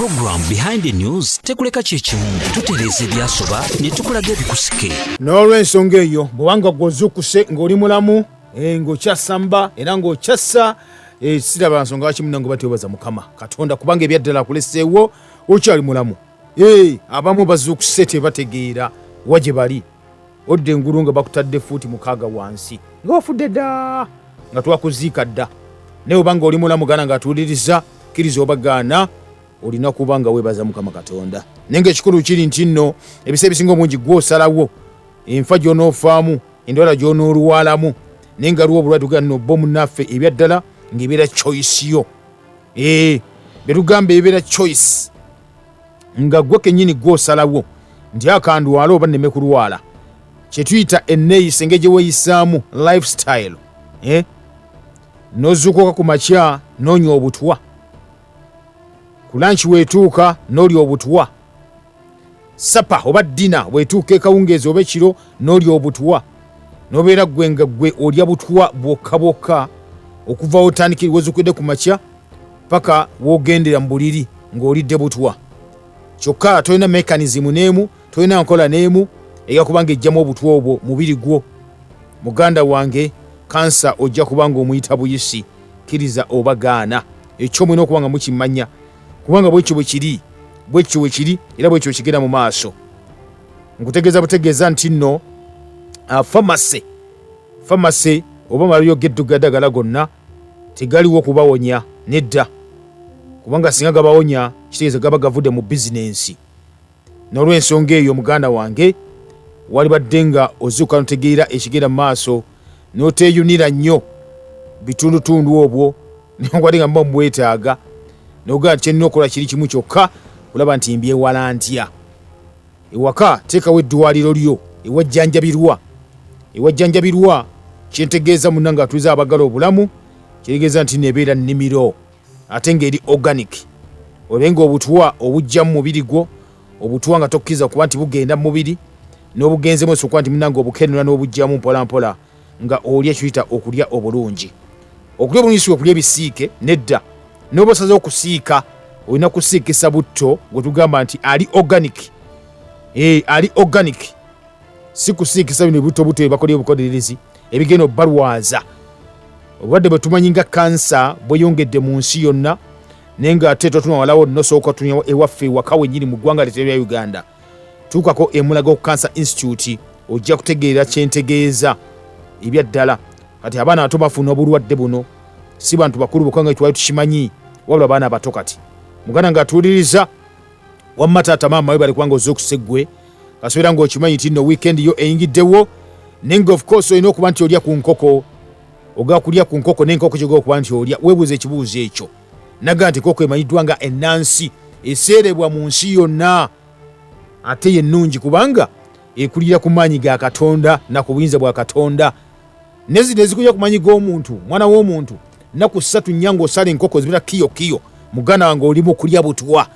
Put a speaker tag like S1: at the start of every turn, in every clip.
S1: program behind the news tekuleka kyekimu tutereze byasoba ne tukulaga ebikusike
S2: n'olw'ensonga eyo bw'obanga gw'ozuukuse ng'oli mulamu ng'okyasamba era ng'okyassa siraba nsonga lwaki munnange batwebaza Mukama Katonda kubanga ebyaddala akuleseewo okyali mulamu. Abamu bazuukuse tebategeera wa gye bali odde engulu nga bakutadde fuuti 6 wansi nga wafudde dda nga twakuziika dda naye obanga oli mulamu gana ng'atuuliriza kkiriza obagaana olina kuba nga weebaza Mukama Katonda. Naye ng'ekikulu kiri nti nno ebiseera ebisinga obungi gw'osalawo enfa gy'onoofaamu endwala gy'onoolwalamu naye nga aliwo obulwadde tugamba nno bo munnaffe ebyaddala ng'ebeera choice yo. Bye tugamba ebeera choice nga gwe kennyini gw'osalawo nti akandwala oba nneme kulwala kye tuyita enneeyisa engeri gye weeyisaamu lifestyle. N'ozuukuka ku makya n'onywa obutwa, ku lanchi weetuuka n'olya obutwa, sapa oba ddina weetuuka ekawungeezi oba ekiro n'olya obutwa, n'obeera gwe nga gwe olya butwa bwokka bwokka okuva otandikira wezuukidde ku makya paka w'ogendera mu buliri ng'olidde butwa. Kyokka tolina mekanizimu n'emu, tolina nkola n'emu eyakubanga ejjamu obutwa obwo mubiri gwo. Muganda wange kansa ojja kubanga omuyita buyisi, kkiriza oba gaana. Ekyo mulina okuba nga mukimanya kubanga bwekyo bwe kiri era bwekyo kigenda mu maaso. Nkutegeeza butegeeza nti nno famasi oba malabyo g'eddagala gonna tegaliwo kubawonya nedda, kubanga singa gabawonya kitegeeza gaba gavudde mu bizinensi. N'olw'ensonga eyo muganda wange walibadde nga ozuuka notegeera ekigenda mu maaso n'oteeyunira nnyo bitundutundu obwo newadde nga muba mubwetaaga n'ogamba nti kyenina okukola kiri kimu kyokka olaba nti mbyewala ntya. Ewaka teekawo eddwaliro lyo ewajjanjabirwa kyentegeeza munnange atuuza abagala obulamu kitegeeza nti nebeera nnimiro ate ng'eri organic. Obenga obutwa obujja mu mubiri gwo, obutwa nga tokkiriza kuba nti bugenda mu mubiri n'obugenzemu osobola nti munnange obukenula n'obujjamu mpola mpola nga olya ekiyita okulya obulungi. Okulya obulungi si okulya ebisiike nedda, n'oba osazeewo okusiika olina kusiikisa butto gwe tugamba nti ali organic. Ali organic, si kusiikisa bino butto ebakolye obukolererezi ebigenda obbalwaza. Obulwadde bwe tumanyi nga kansa bweyongedde mu nsi yonna naye ng'ate totunawalawo nosooka tunya ewaffe ewaka wennyini mu ggwanga lyettu erya Uganda. Tuukako emulago Cancer Institute ojja kutegeera kyentegeeza ebyaddala. Kati abaana abato bafuna obulwadde buno si bantu bakulu bokka nga twali tukimanyi, wabula abaana abato. Kati muganda ng'atuuliriza wamma taata maama we bali kubanga ozuukuse ggwe kasobeera ng'okimanyi nti nno weekend yo eyingiddewo naye nga of course olina okuba nti olya ku nkoko. Oga kulya ku nkoko n'enkoko kyega okuba nti olya weebuuza ekibuuzo ekyo. Naga nti nkoko emanyiddwa nga ennansi eseerebwa mu nsi yonna ate yennungi kubanga ekulira ku maanyi ga Katonda na ku buyinza bwa Katonda. Nezino ezikulira ku maanyi g'omuntu, mwana w'omuntu, nnaku 3 nnya ng'osala enkoko zibira kiyo muganda wange olimu okulya butwa.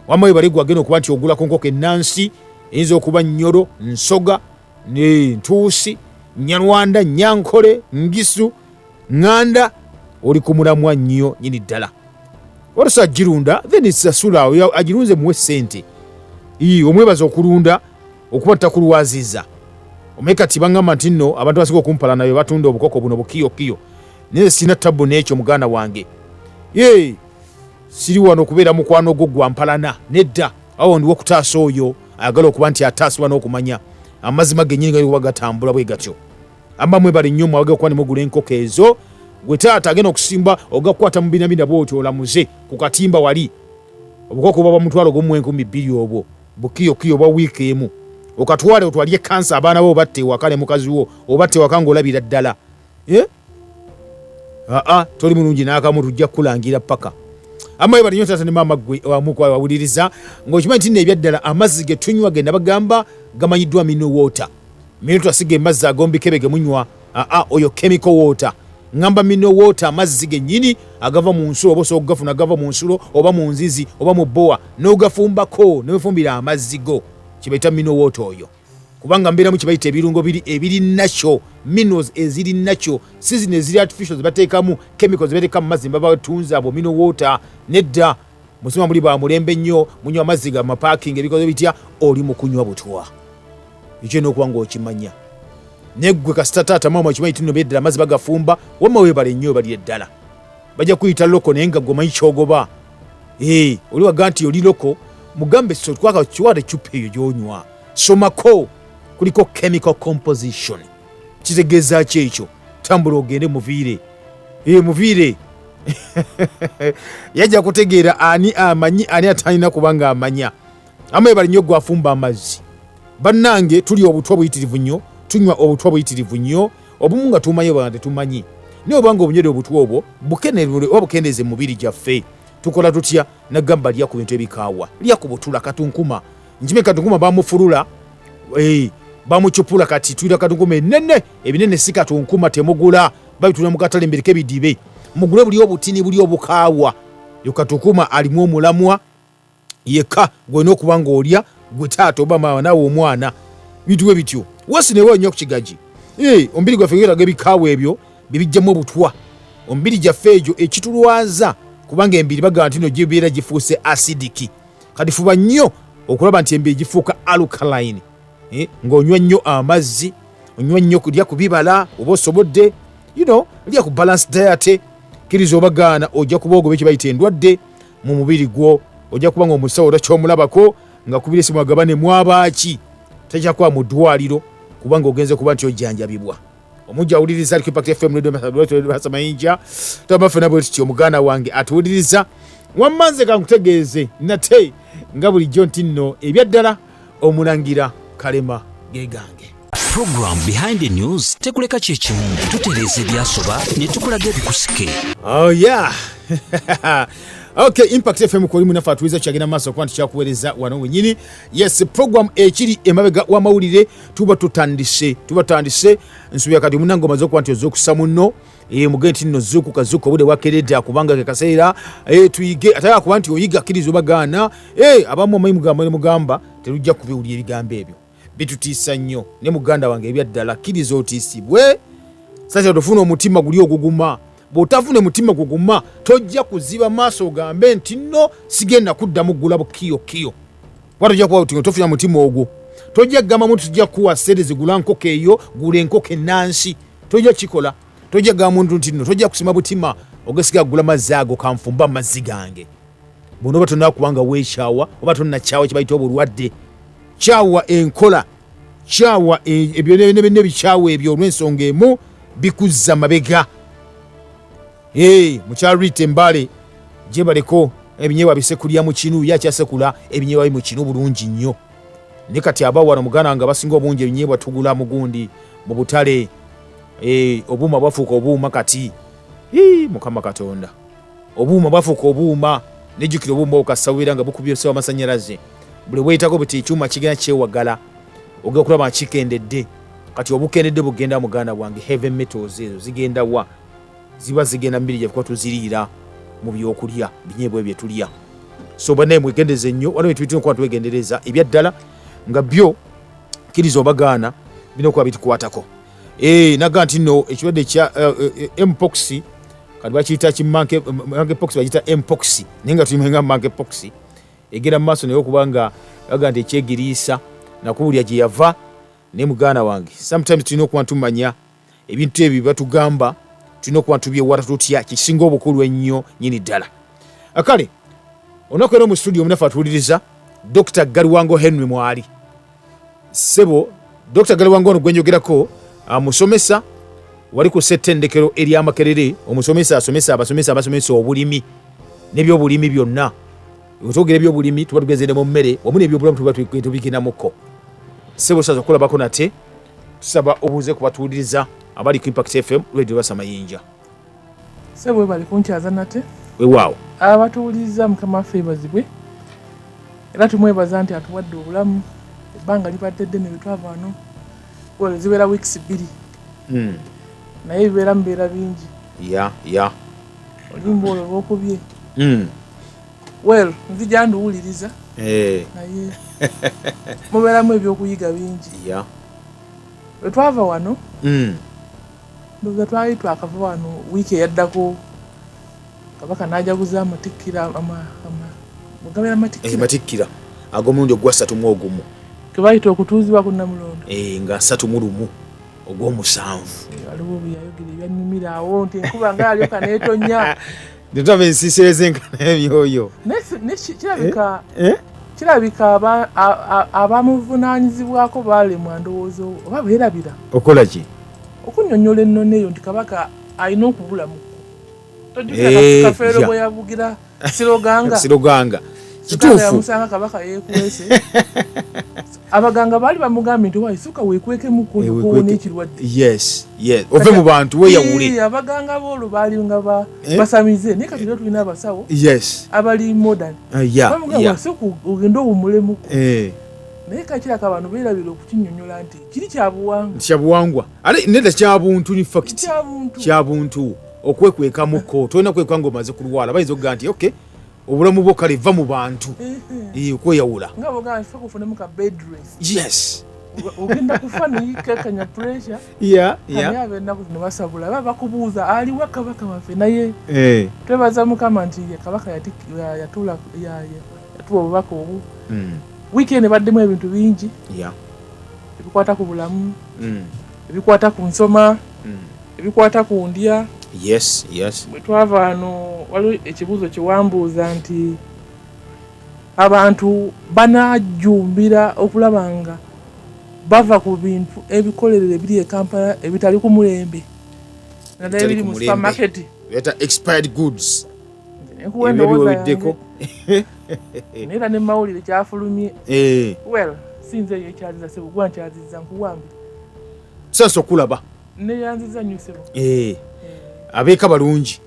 S2: Wamma we baligwa agenda okuba nti ogula ku nkoko ennansi eyinza okuba nnyolo, nsoga, ntuusi, nyalwanda, nyankole, ngisu, nganda, oli ku mulamwa nnyo nyini ddala. Watusa agirunda then sasula agirunze muwe ssente. Omwebaza okulunda okuba takulwaziza. Omeka tibangamba nti nno abantu basiga okumpala nayo batunda obukoko buno bukiyo naye sina tabbu n'ekyo muganda wange. Siri wano okubeera mukwano gwo gwampalana nedda, awo ndiwo okutaasa oyo ayagala okuba nti ataasibwa n'okumanya amazima gennyini gali kuba gatambula bwe gatyo. Amamwe bali nnyo mwagala okuba ne mugula enkoko ezo gwe taata agenda okusimba ogakwata mu binabina bw'otyo olamuze ku katimba wali obukoko bwaba mutwalo gw'M2,200 obwo bukiyo oba wiiki emu okatwale otwalye kansa abaana bo batte ewaka ne mukazi wo obatte ewaka ng'olabira ddala. Toli mulungi n'akamu tujja kukulangira paka. Amaye bali nnyo taata ne maama gwe wamukwaya wawuliriza ng'okimanyi nti n'ebyaddala amazzi ge tunywa genda bagamba gamanyiddwa mineral water. Mineral twasiga emazzi agombikebe ge munywa, oyo chemical water. Ngamba mineral water amazzi gennyini agava mu nsulo oba osobola okugafuna agava mu nsulo oba mu nzizi oba mu bbowa n'ogafumbako n'ofumbira amazzi go kibayita mineral water oyo. Kubanga mbeeramu kibayita ebirungo ebiri nakyo, minerals eziri nakyo, si zino eziri artificial zebateekamu chemicals zebateeka mu mazzi baba batunza abo mineral water nedda. musima muli ba mulembe nnyo munywa amazzi ga maparking ebikoze bitya oli mu kunywa butwa ekyo n'okuba ng'okimanya neggwe kasita taata maama okimanyi tino beddala amazzi bagafumba wamma weebale nnyo bali eddala bajja kuyita loko naye nga gomanyi kyogoba oli waga nti oli loko mugambe kiwada ecupa eyo gy'onywa somako kuliko chemical composition kitegeeza ki ekyo tambula ogende muviire muviire yajja kutegeera ani amanyi ani atalina kubanga amanya amaye bali nnyo gwafumba amazzi bannange tuli obutwa buyitirivu nnyo tunywa obutwa buyitirivu nnyo obumu nga tumanyi oba tetumanyi naye obanga obunywere obutwa obwo bukendeeze mu mubiri gyaffe tukola tutya nagamba lya ku bintu ebikaawa lya ku butula katunkuma njime katunkuma bamufulula bamucupula kati tuyira katunkuma enene ebinene si katunkuma temugula babitula mu katale mbirike bidibe mugule buli obutini buli obukaawa yo katunkuma alimu omulamwa yeka gwena okuba ng'olya gwe taata oba maama naawe omwana bituwe bityo wasi newe nnyo ku kigaji omubiri gwaffe gweraga ebikaawa ebyo bibijjamu obutwa omubiri gyaffe egyo ekitulwaza kubanga embiri bagamba nti no gibeera gifuuse acidiki kati fuba nnyo okulaba nti embiri gifuuka alkaline ng'onywa nnyo amazzi onywa nnyo kulya ku bibala oba osobodde lya ku balance diet kkiriza obagaana ojja kuba ogoba ekyo bayita endwadde mu mubiri gwo ojja kuba ng'omusawo takyomulabako nga kubira esimu agabane mwabaaki tajjakuba mu ddwaliro kubanga ogenze kuba nti ojjanjabibwa omujja awuliriza aliko Impact FM radio mayinja tabafena bwe tutyo omuganda wange atuwuliriza wammanze kankutegeeze nate nga bulijjo nti nno ebyaddala omulangira kalema gegange
S1: program behind the news tekuleka kyekimu tutereeza ebyasoba ne tukulaga ebikusike
S2: Okay, Impact FM kwa limu nafa atuweza chagina maso kwa ntichakuwereza wano wenyini. Yes, program echiri emabega wa maulire tuba tutandise nsubiya kati munango mazo kwa ntiyozoku samuno mugenti nino zuku kazuku bude wakereda kubanga kekaseera tuyige ataka kuba nti oyiga kirizo bagana abamu amayi mugamba terujja kubiwulira ebigambo ebyo bitutiisa nnyo ne muganda wange ebyaddala kirizo otiisibwe sasa tofuna omutima guli oguguma bw'otafuna mutima guguma tojja kuziba maaso ogambe nti nno sigenda kuddamu gula bukiyo watojja kuba uti tofuna mutima ogwo tojja kugamba muntu tujja kuwa sente zigula nkoko eyo gula enkoko ennansi tojja kikola tojja kugamba muntu nti nno tojja kusima butima ogesiga gula mazzi ago kanfumba amazzi gange buno oba tonna kubanga weekyawa oba tonna kyawa kibayita obulwadde kyawa enkola kyawa ebyo ne bikyawa ebyo olw'ensonga emu bikuzza mabega mukyalwite mbale gyebaleko ebinyeebwa bisekulya mu kinu yakyasekula ebinyeebwa mu kinu bulungi nnyo ne kati abawano muganda nga basinga obungi ebinyeebwa tugula mugundi mu butale obuuma bwafuuka obuuma kati mukama katonda obuuma bwafuuka obuuma nejjukira obuuma okasawira nga bukubyesewa amasanyalaze buli weetako buti ekyuma kigenda kyewagala ogenda okulaba kikendedde kati obukendedde bugenda muganda wange heavy metals ezo zigenda wa ziba zigenda mbiri gye tuziriira mu byokulya binyeebwa ebyo tulya so banaye mwegendeze nnyo waliwo ebintu bitino kuba twegendereza ebyaddala nga byo kkiriza obagaana bino kuba bitukwatako naga nti nno ekirwadde kya mpox kati bakiyita monkeypox bakiyita mpox naye nga tulimenga monkeypox egenda mu maaso naye okuba nga baga nti ekyegiriisa nakuwulya gye yava naye muganda wange sometimes tulina okuba tumanya ebintu ebyo batugamba tulina okuba tubyewala tutya kisinga obukulu ennyo nyini ddala akale onaku era mu studio munafe atuwuliriza Dr. Galiwango Henry mwali sebo Dr. Galiwango ono gwenjogerako musomesa wali ku ssettendekero ery'Amakerere omusomesa asomesa abasomesa obulimi n'ebyobulimi byonna otwogera ebyobulimi tuba tugezere mu mmere wamu n'ebyobulamu tuba tubikinamuko sebo saza okulabako nate tusaba obuuze kubatuwuliriza abali ku Impact FM radio basa mayinja
S3: sebo bali kunkyaza nate
S2: weewaawo
S3: abatuwuliriza mukama waffe bazibwe era tumwebaza nti atuwadde obulamu ebbanga libadde ddene bwe twava wano gole zibeera weeks 2 naye ebibeera mubeera bingi olimba olwo lwokubye well nzija nduwuliriza naye mubeeramu ebyokuyiga bingi bwe twava wano ndowooza twali twakava wano wiiki eyaddako kabaka n'ajaguza amatikkira mugabira matikira
S2: matikira ag'omulundi ogwa 3 mu ogumu
S3: kebayita okutuuzibwa ku Namulondo
S2: nga 3 mu lumu ogw'omusanvu
S3: waliwo byayogera ebyanyumira awo nti enkuba ngaalyoka neetonya
S2: netwaba ensiiserezo enkana ebyoyo
S3: kirabika abamuvunaanyizibwako baalemwa ndowoozo oba beerabira
S2: okola ki
S3: okunnyonnyola ennono eyo nti kabaka alina okubulamu tojjukira kafeero bwe yavugira siroganga kituufu yamusanga kabaka yeekwese abaganga baali bamugambye nti waisuka weekwekemuko nokowona ekirwadde
S2: ove mu bantu weyawule
S3: abaganga boolwo baali nga basamize naye kati era tulina abasawo abali modern bamugamba wasooka ogende owumulemuko naye kakiraka abantu beerabira okukinnyonnyola nti kiri kyabuwangwa
S2: ate nedda kyabuntu infact kyabuntu okwekwekamuko tolina kwekwa nga omaze kulwala bayinza okugaa nti okay obulamu bwo kale va mu bantu okweyawula
S3: nga bogamba nti kufunemu ka bed rest ogenda kufa neyikekanya pressure naye abennaku zino basabula baba bakubuuza aliwa kabaka waffe naye twebaza mukama nti kabaka yatuwa obubaka obu wiikendi baddemu ebintu bingi ebikwata ku bulamu ebikwata ku nsoma ebikwata ku ndya bwe twava wano waliwo ekibuuzo kiwambuuza nti abantu banajjumbira okulaba nga bava ku bintu ebikolerere ebiri e Kampala ebitali ku mulembe naddala ebiri mu supermarket
S2: expired goods
S3: nkuwendowozayange naera ne mawulire kyafulumye sinze eyo ekyaziza sebugwa nkyaziza nkuwambire
S2: tusansa okulaba
S3: neyanziza nnyo sebo
S2: abeeka balungi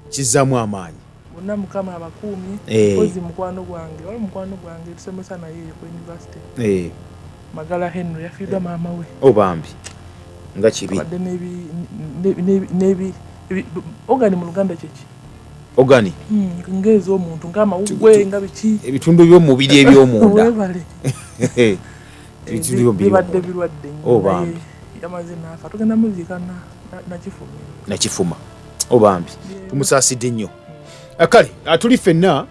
S2: kizzaamu amaanyi
S3: bonna mukama abakuumi ozi mukwano gwange wali mukwano gwange tusomesa naye eyo ku university Magala Henry yafiirwa maama we
S2: obambi nga kibi
S3: badde nebi ogani mu Luganda kyeki
S2: ogani
S3: ngezi omuntu ng'amawugwe nga biki
S2: ebitundu by'omubiri eby'omunda
S3: webale bibadde birwadde
S2: obambi
S3: yamaze naafa tugenda muzika
S2: nakifuma obambi tumusaasidde nnyo kale tuli ffenna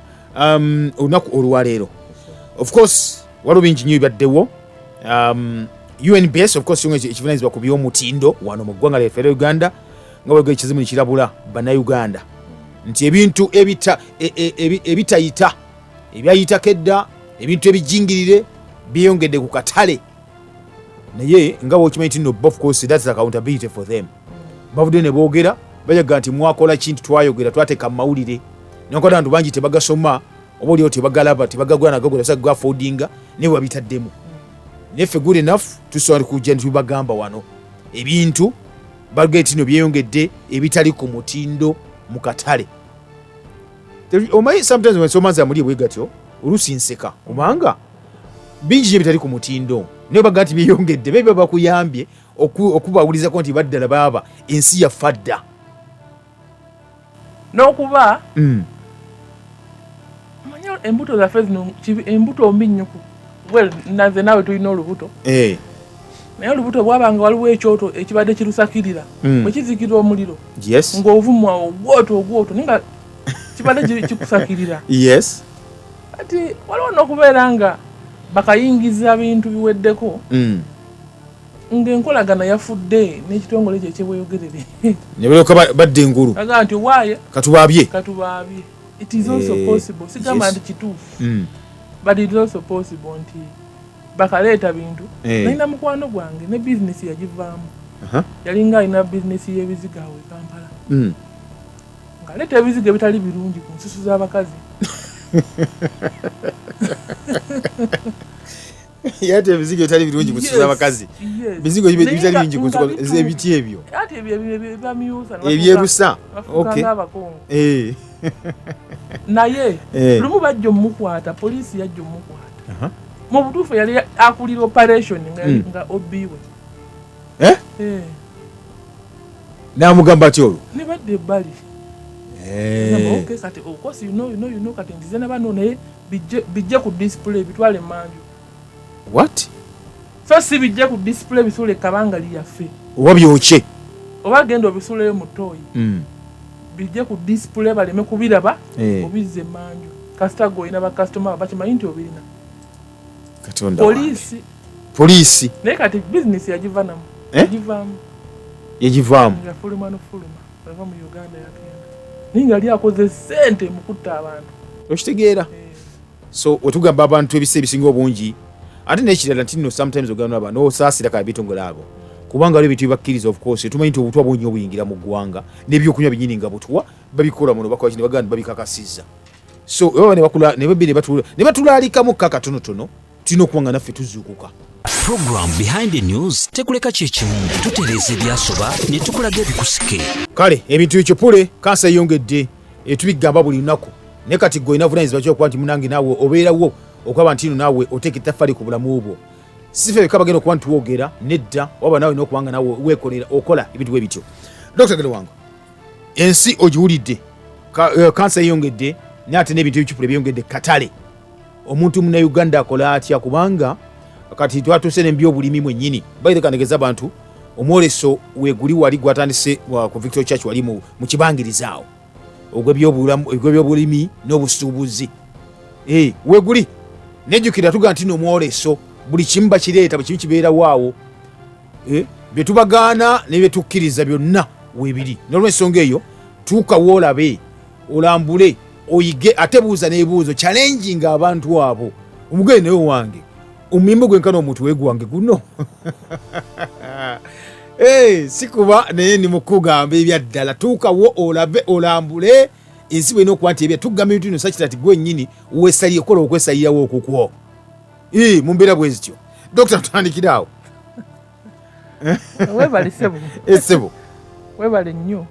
S2: olunaku olwaleero of course waliwo bingi nnyo bibaddewo UNBS of course ekivunaanyizibwa ku by'omutindo wano mu ggwanga lyaffe era Uganda nga bwegera ekizibu nekirabula bannayuganda nti ebintu ebitayita ebyayitako edda ebintu ebijingirire byeyongedde ku katale naye nga bwokimanyi nti no of course that's accountability for them bavudde ne boogera bajaga nti mwakola kintu twayogera twateeka mu mawulire newankubadde abantu bangi tebagasoma oba oliwo tebagalaba tebagagula nagagula basa gafoodinga naye wabitaddemu neffe good enough tusobola kujja netubagamba wano ebintu bagee tino byeyongedde ebitali ku mutindo mu katale omanyi sometimes wensomanza muli bwegatyo oluusi nseka kubanga bingi nyo bitali ku mutindo naye baga nti byeyongedde bebe bakuyambye okubawulizako nti baddala baaba ensi yafadda
S3: n'okuba manyi embuto zaffe zino embuto mbi nnyo naze naawe tulina olubuto naye olubuto bwabanga waliwo ekyoto ekibadde kirusakirira bwe kizikira omuliro ng'ovumwa ogwoto ninga kibadde kikusakirira kati waliwo n'okubeera nga bakayingiza bintu biweddeko ng'enkolagana yafudde n'ekitongole kye kyebweyogerere
S2: ne balyoka badda engulu
S3: aga nti waaye
S2: katubaabye
S3: it is also possible sigamba nti kituufu but it is also possible nti bakaleeta bintu nalina mukwano gwange ne bizinesi yagivaamu yalinga alina bizinesi y'ebiziga awo e Kampala ngaleeta ebiziga ebitali birungi ku nsusu z'abakazi
S2: yate ebizigo bitali birungi ku nsusu z'abakazi bizigo bitali birungi ku nsusu z'ebiti ebyo
S3: ate ebyamyusa
S2: ebyerusa
S3: naye lumu bajja omukwata poliisi yajja omukwata mu butuufu yali akulira operation nga obiwe
S2: n'amugamba ati olwo
S3: ne badde ebbali kati of course you know kati nzize nabano naye bijje ku display bitwale manju
S2: what
S3: so si bijje ku display bisule kabanga liyaffe
S2: oba byokye
S3: oba genda obisuleyo mu toyi bijje ku display baleme kubiraba obizze manju kasita goyina bakasitoma bakimanyi nti obirina
S2: Katonda
S3: poliisi naye kati bizinesi yagivanamu
S2: yagivaamu
S3: yafuluma nofuluma ava mu Uganda yagenda naye nga lyakoze ssente mu kutta abantu
S2: okitegeera so wetugamba abantu ebisa ebisinga obungi ate nekirala nti nno sometimes ogamba abantu osaasira kale bitongole abo kubanga waliwo ebintu bibakkiriza of course tumanyi nti obutwa bungi obuyingira mu ggwanga n'ebyokunywa binyini nga butwa babikola muno bakola kino baganda babikakasiza so ne batulaalikamu kaka tonotono tulina okuba nga naffe tuzuukuka.
S1: Program Behind the News tekuleka kyekimu tutereeza ebyasoba ne tukulaga ebikusike.
S2: Kale ebintu ekyopule kansa yongedde tubigamba buli lunaku ne kati gwe inavunaanyizibwa kyokuba nti munange naawe obeerawo okwaba nti ino naawe oteeka ettaffaali ku bulamu bwo sife beka bagenda okuba ntiwogera nedda waba naawe n'okubanga naawe weekolera okola ebintu bwe bityo. Dr. Gere wange ensi ogiwulidde kansa yongedde naye ate n'ebintu ebikyupule byongedde katale omuntu muna Uganda akola atya kubanga kati twatuse n'ebyobulimi mwennyini bayire kanegeza abantu omwoleso weguli wali gwatandise ku Victoria Church wali mu kibangiriza awo ogw'ebyobulimi n'obusuubuzi weguli nejjukira tuga nti n'omwoleso buli kimu bakireeta buli kimu kibeerawo awo bye tubagaana ne bye tukkiriza byonna weebiri n'olw'ensonga eyo tuukawo olabe olambule oyige ate buuza n'ebuuzo challenging abantu abo omugere naye wange omuyimbo gwenkana omuntu weegwange guno sikuba naye ni mukugamba ebyaddala tuukawo olabe olambule ensi bwena okuba nti ebya tugamba ebintu bino sakira ti gwennyini weesalire kola okwesalirawo okukwo mu mbeera bwe zityo. Dokita tutandikire awo.
S3: Webale ssebo.
S2: Essebo.
S3: Webale nnyo.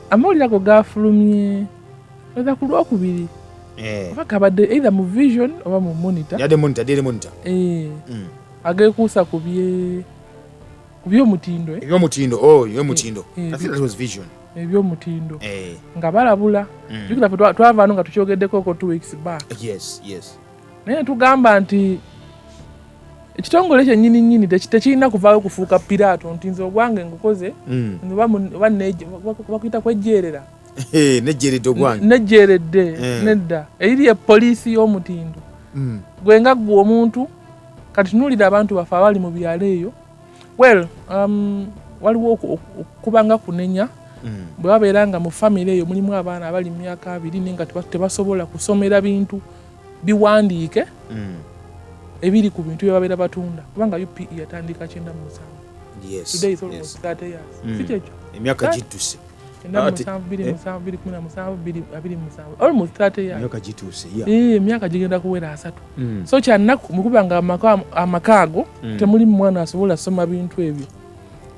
S3: Amawulire ago gafulumye oza ku Lwokubiri. Oba kabadde either mu Vision oba mu Monitor.
S2: Yadde Monitor, Daily Monitor.
S3: Ageekuusa ku by'omutindo.
S2: Ebyomutindo, ebyomutindo. I think that was Vision.
S3: Ebyomutindo. Nga balabula. Jukira ffe twavaano nga tukyogeddeko ko 2 weeks back.
S2: Yes.
S3: Naye tugamba nti ekitongole kyennyini tekirina kuvaayo kufuuka piraato nti nze ogwange ngukoze bakuyita kwejjeerera
S2: nejjeeredde ogwange
S3: nejjeeredde nedda eriri epoliisi y'omutindo gwe nga ggwe omuntu kati tunuulira abantu baffe abali mu byalo eyo waliwo okubanga kunenya bwe babeera nga mu famire eyo mulimu abaana abali mu myaka 2 naye nga tebasobola kusomera bintu biwandiike ebiri ku bintu byebabeera batunda kubanga UPE yatandika 97. Today is almost 30 years. Sikyekyo
S2: emyaka gituuse
S3: almost 30 years.
S2: emyaka gituuse
S3: emyaka gigenda kuwera 3. So kyannaku mukubanga amaka ago temuli mwana asobola soma bintu ebyo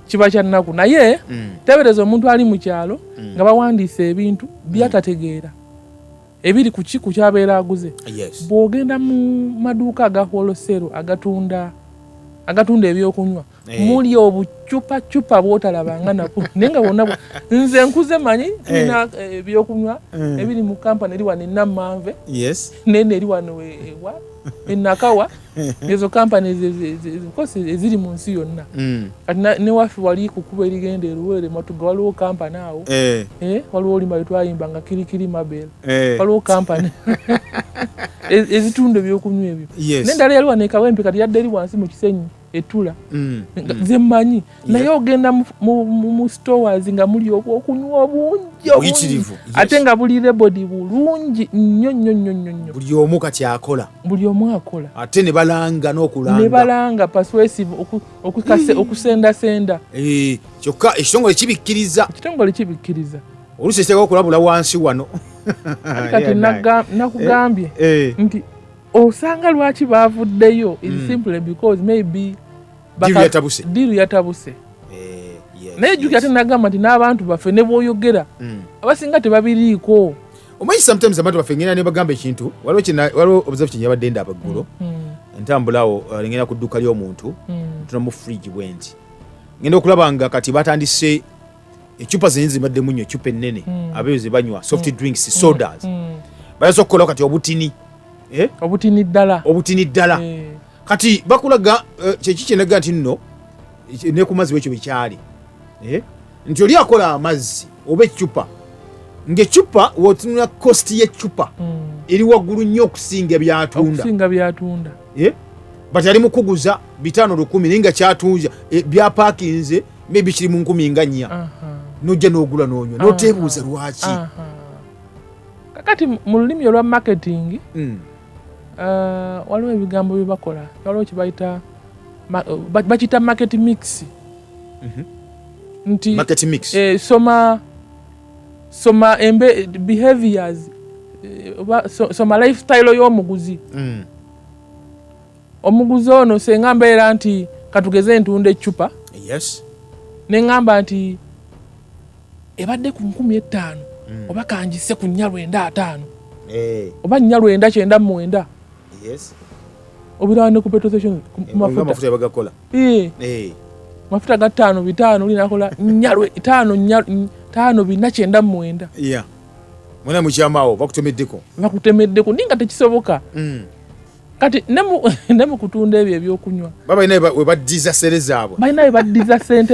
S3: kiba kyannaku naye tebereza omuntu ali mu kyalo nga bawandiise ebintu byatategeera ebiri ku kiku kyabeera aguze. Bw'ogenda mu maduuka aga wholesale agatunda ebyokunywa muli obucupa bw'otalabanga nako naye nga bonna nze nkuze manyi tulina ebyokunywa ebiri mu kampani eri wano Nammanve nene eri wano ewa enakawa ezo kampani eziri mu nsi yonna kati newaffe wali kukuba erigenda eruwere matuga waliwo kampani awo waliwo olima lwetwayimba nga kirikiri mabel waliwo kampani ezitunda ebyokunywa ebyo nendala yali wano ekawempe kati yadde eri wansi mu Kisenyi etula ze mmanyi naye ogenda mu stores nga muli okunywa obungi ate nga buli rebodi bulungi nnyo
S2: buli omu kati akola ate ne balanga
S3: n'okulanga persuasive okusendasenda
S2: kyokka ekitongole kibikkiriza oluusi ekiteka okulabula wansi wano
S3: kati nakugambye nti osanga lwaki bavuddeyo is simply because maybe diru yatabuse naye jjukira ate nagamba nti n'abantu baffe ne bw'oyogera abasinga tebabiriiko
S2: omanyi sometimes abantu baffe ngenda ne bagamba ekintu waliwo obuzafu kye yabadde nda abaggulo entambulawo ngenda ku dduuka ly'omuntu tuna mu fridge bwenti ngenda okulaba nga kati batandise ecupa zenyi zibaddemu nnyo ecupa ennene abeeyo ze banywa soft drinks sodas bayaza okukolao kati obutini ddala kati bakulaga kyeki kyenaga nti nno ne ku mazzi wekyo bikyali nti oli akola amazzi oba ecupa ng'eccupa w'otunula cost y'eccupa eri waggulu nnyo okusinga byatunda but ali mu kuguza 5,100 naye nga kyatunja byapaakinze maybe kiri mu 10,400 nojja n'ogula n'onywa n'oteebuuza lwaki.
S3: kakati mu lulimi olwa marketing waliwo ebigambo bye bakola, waliwo kibayita bakiyita market mix. Nti
S2: market mix
S3: soma behaviors soma lifestyle y'omuguzi. Omuguzi ono senga mbeera nti katugeze ntunda eccupa neŋŋamba nti ebadde ku 15,000 oba kanjise ku 4,500 oba 4,990 obiraba ne ku petrol station ku mafuta
S2: bagakola
S3: mafuta ga 5 linakola 5,490
S2: mwena mukyamaawo
S3: bakutemeddeko ninga tekisoboka. Kati ne mu kutunda ebyo ebyokunywa
S2: balina we baddiza sente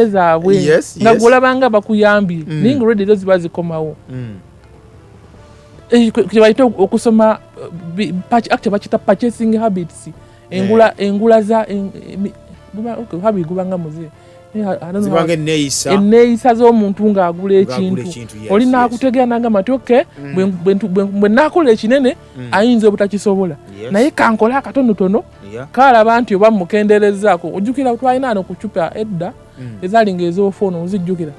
S2: zaabwe
S3: nga golabanga bakuyambye naye nga olwedde ezo ziba zikomawo. Kyebayita okusoma bakita purchasing habits, engula za habit gubanga muze enneeyisa z'omuntu ng'agula ekintu olina akutegera nagamba nti oke bwe naakola ekinene ayinza obutakisobola naye kankola akatonotono kaalaba nti oba mukenderezaako. Ojjukira twalina ano ku cupa edda ezalinga ez'ofoono ozijjukira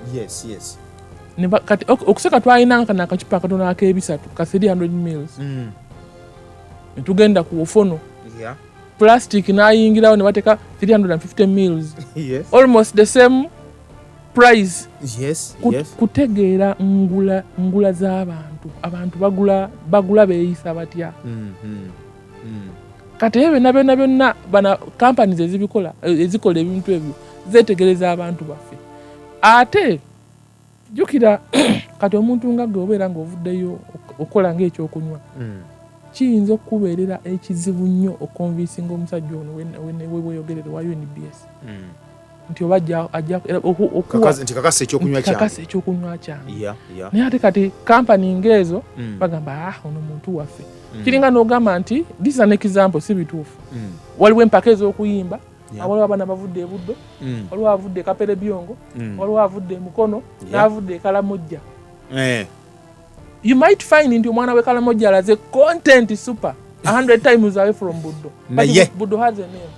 S3: kati okuseka twalina kana akacupa akatono ak'ebisatu ka 300 mils netugenda ku ofono plastic nayingirawo ne bateka 350 mils almost the same price. Kutegeera ngula z'abantu, abantu bagula beeyisa batya. Kati ebyo byonna bana companies ezikola ebintu ebyo zetegereza abantu baffe. Ate jukira kati omuntu nga gwe obeera ng'ovuddeyo okola ng'ekyokunywa kiyinza okubeerera ekizibu nnyo okonvinsinga omusajja ono weyogerere wa UNBS nti oba
S2: kakasa
S3: ekyokunywa kyange. Naye ate kati kampani ng'ezo bagamba ono muntu waffe. Kiringa n'ogamba nti this is an example, si bituufu. Waliwo empaka ez'okuyimba, waliwo abaana bavudde e Buddo, waliwo avudde e Kapere Byongo, waliwo avudde e Mukono, n'avudde e Kalamojja. You might find nti omwana we Kalamojja alaze content super 100 times away from Buddo. But Buddo has a name.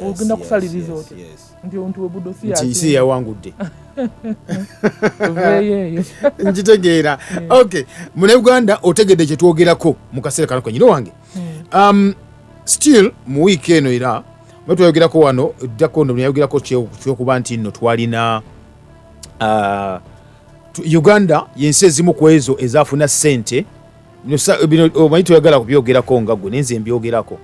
S3: Ogenda kusaliriza otyo nti omuntu we Buddo
S2: si yawangudde. Nkitegeera. Okay, mu Uganda otegedde kye twogerako mu kaseera kano konyine wange. Still mu week eno era bwe twayogerako wano ddako ndo yayogerako kyokuba nti nno twalina Uganda yensi ezimu ku ezo ezafuna ssente bino omanyi toyagala kubyogerako nga gwe nenze mbyogerako.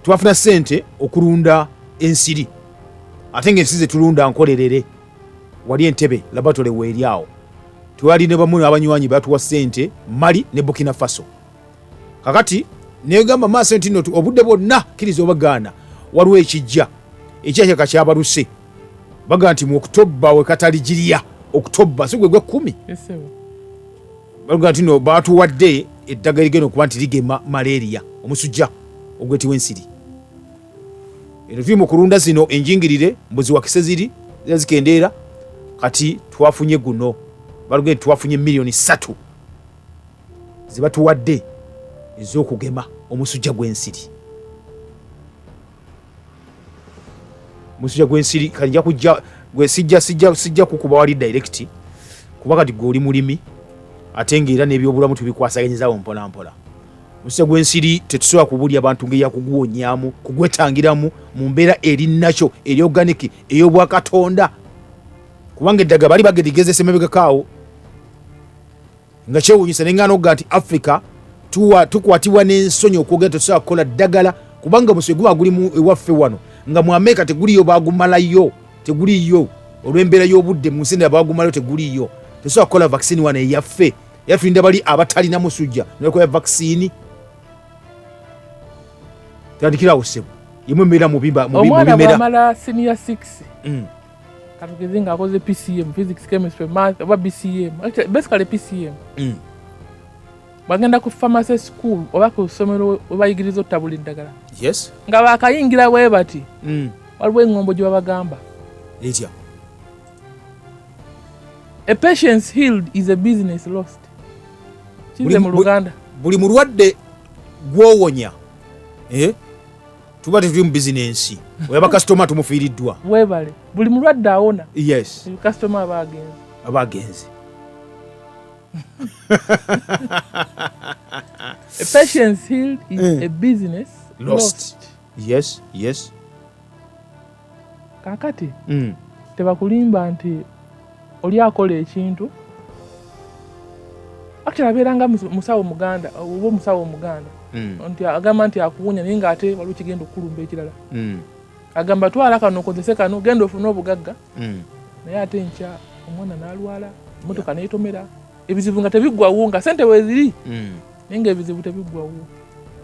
S2: Twafuna ssente okulunda ensiri ate ng'ensi ze tulunda nkolerere wali Entebbe labatole weeri awo twali ne bamu abanywanyi batuwa ssente Mali ne Burkina Faso. Kakati negamba maaso nti nno obudde bwonna kkiriza obagaana waliwo ekijja ekyaka kyabaluse baga nti mu Oktoba we kataligiriya Oktoba si gwe 10 baga nti no batuwadde eddagala ligenda okuba nti ligema malaria omusujja ogwetiwa ensiri. Eno tuli mu kulunda zino enjingirire mbuzi wakise ziri zikendeera kati twafunye guno balugende twafunye milioni 3 zibatuwadde ez'okugema omusujja gw'ensiri. Omusujja gw'ensiri kanjja kujja gwe sijja kukuba wali direct kuba kati gwe oli mulimi ate ng'era n'ebyobulamu tubikwasaganyizaawo mpola mpola. Omusujja gw'ensiri tetusobola kubulya abantu ng'eya kugwonyaamu kugwetangiramu mu mbeera eri nakyo eri organic ey'obwakatonda kubanga eddagala bali bagedigezesa emabegakaawo nga kyewuunyisa neŋŋaana okuga nti Africa tukwatibwa n'ensonyi okwogera tetusobola kukola ddagala kubanga muswe guba gulimu ewaffe wano nga mu Amerika teguliyo bagumalayo teguliyo olw'embeera y'obudde mu nsi bagumalayo teguliyo tetusobola kukola vaccine wano eyaffe yatulinda bali abatalina musujja nekola vaccine tandikirawo ssebo yemu embeera mu bimera
S3: omwana bw'amala senior 6 katugeze nga akoze PCM, physics, chemistry, math, oba BCM, basically PCM. Bagenda ku pharmacy school oba ku ssomero webayigiriza otabula eddagala.
S2: Yes.
S3: Nga bakayingira bwe bati. Waliwo engombo gye babagamba.
S2: Etya.
S3: A patient's healed is a business lost. Kize mu Luganda.
S2: Buli mulwadde gwowonya. Tuba tuli mu bizinensi. Oyaba customer tumufiiriddwa.
S3: Webale. Buli mulwadde awona.
S2: Yes.
S3: Customer abagenzi.
S2: Abagenzi.
S3: A patient's healed is a business lost.
S2: Yes, yes.
S3: Kakati. Tebakulimba nti oli akola ekintu. Actually abeeranga musawo Muganda, oba musawo Muganda. Nti agamba nti akuwunya naye ng'ate waliwo kigenda okulumba ekirala. Agamba twala kano okozese kano genda ofune obugagga. Naye ate nkya omwana n'alwala, emmotoka n'etomera. Ebizibu nga tebiggwawo nga ssente weeziri. Naye ng'ebizibu tebiggwawo.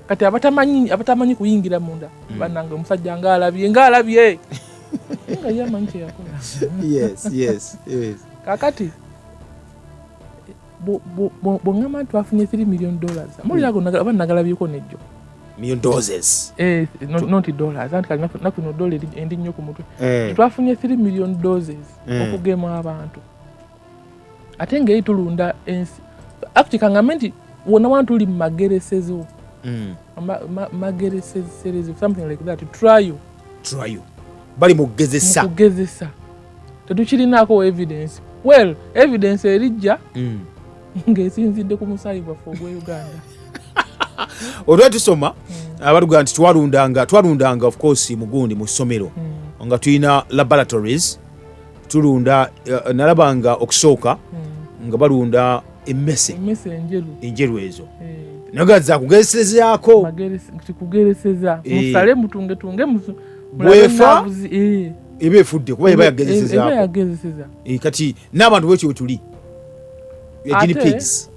S3: Kati abatamanyi kuyingira munda. Bannange omusajja ng'alabye. Nga ye amanyi kye yakola.
S2: Yes.
S3: Kakati bw'ongamba nti twafunye $3 million. Amawulire ago aba nagalabyeko nejjo.
S2: Million doses.
S3: Not dollars. Anti kali naku no dollar endi nnyo ku mutwe. Twafunye 3 million doses okugema abantu. Ate ngeri tulunda ensi. Actually kangamba nti wona wantu uli mageresezo. Mageresezo, something like that. Trial. Bali mugezesa. Tetukirinako evidence. Well, evidence erijja ng'esinzidde ku musaayi gwaffe ogw'e Uganda.
S2: Olwa tusoma abaluga nti twalundanga of course mugundi mu ssomero nga tulina laboratories tulunda nalabanga okusooka nga balunda emmese enjeru ezo nagaza kugeresezaako
S3: musale mutunge
S2: bwefa eba efudde kuba eba yagezeseza kati n'abantu bwekyo bwe tuli pigs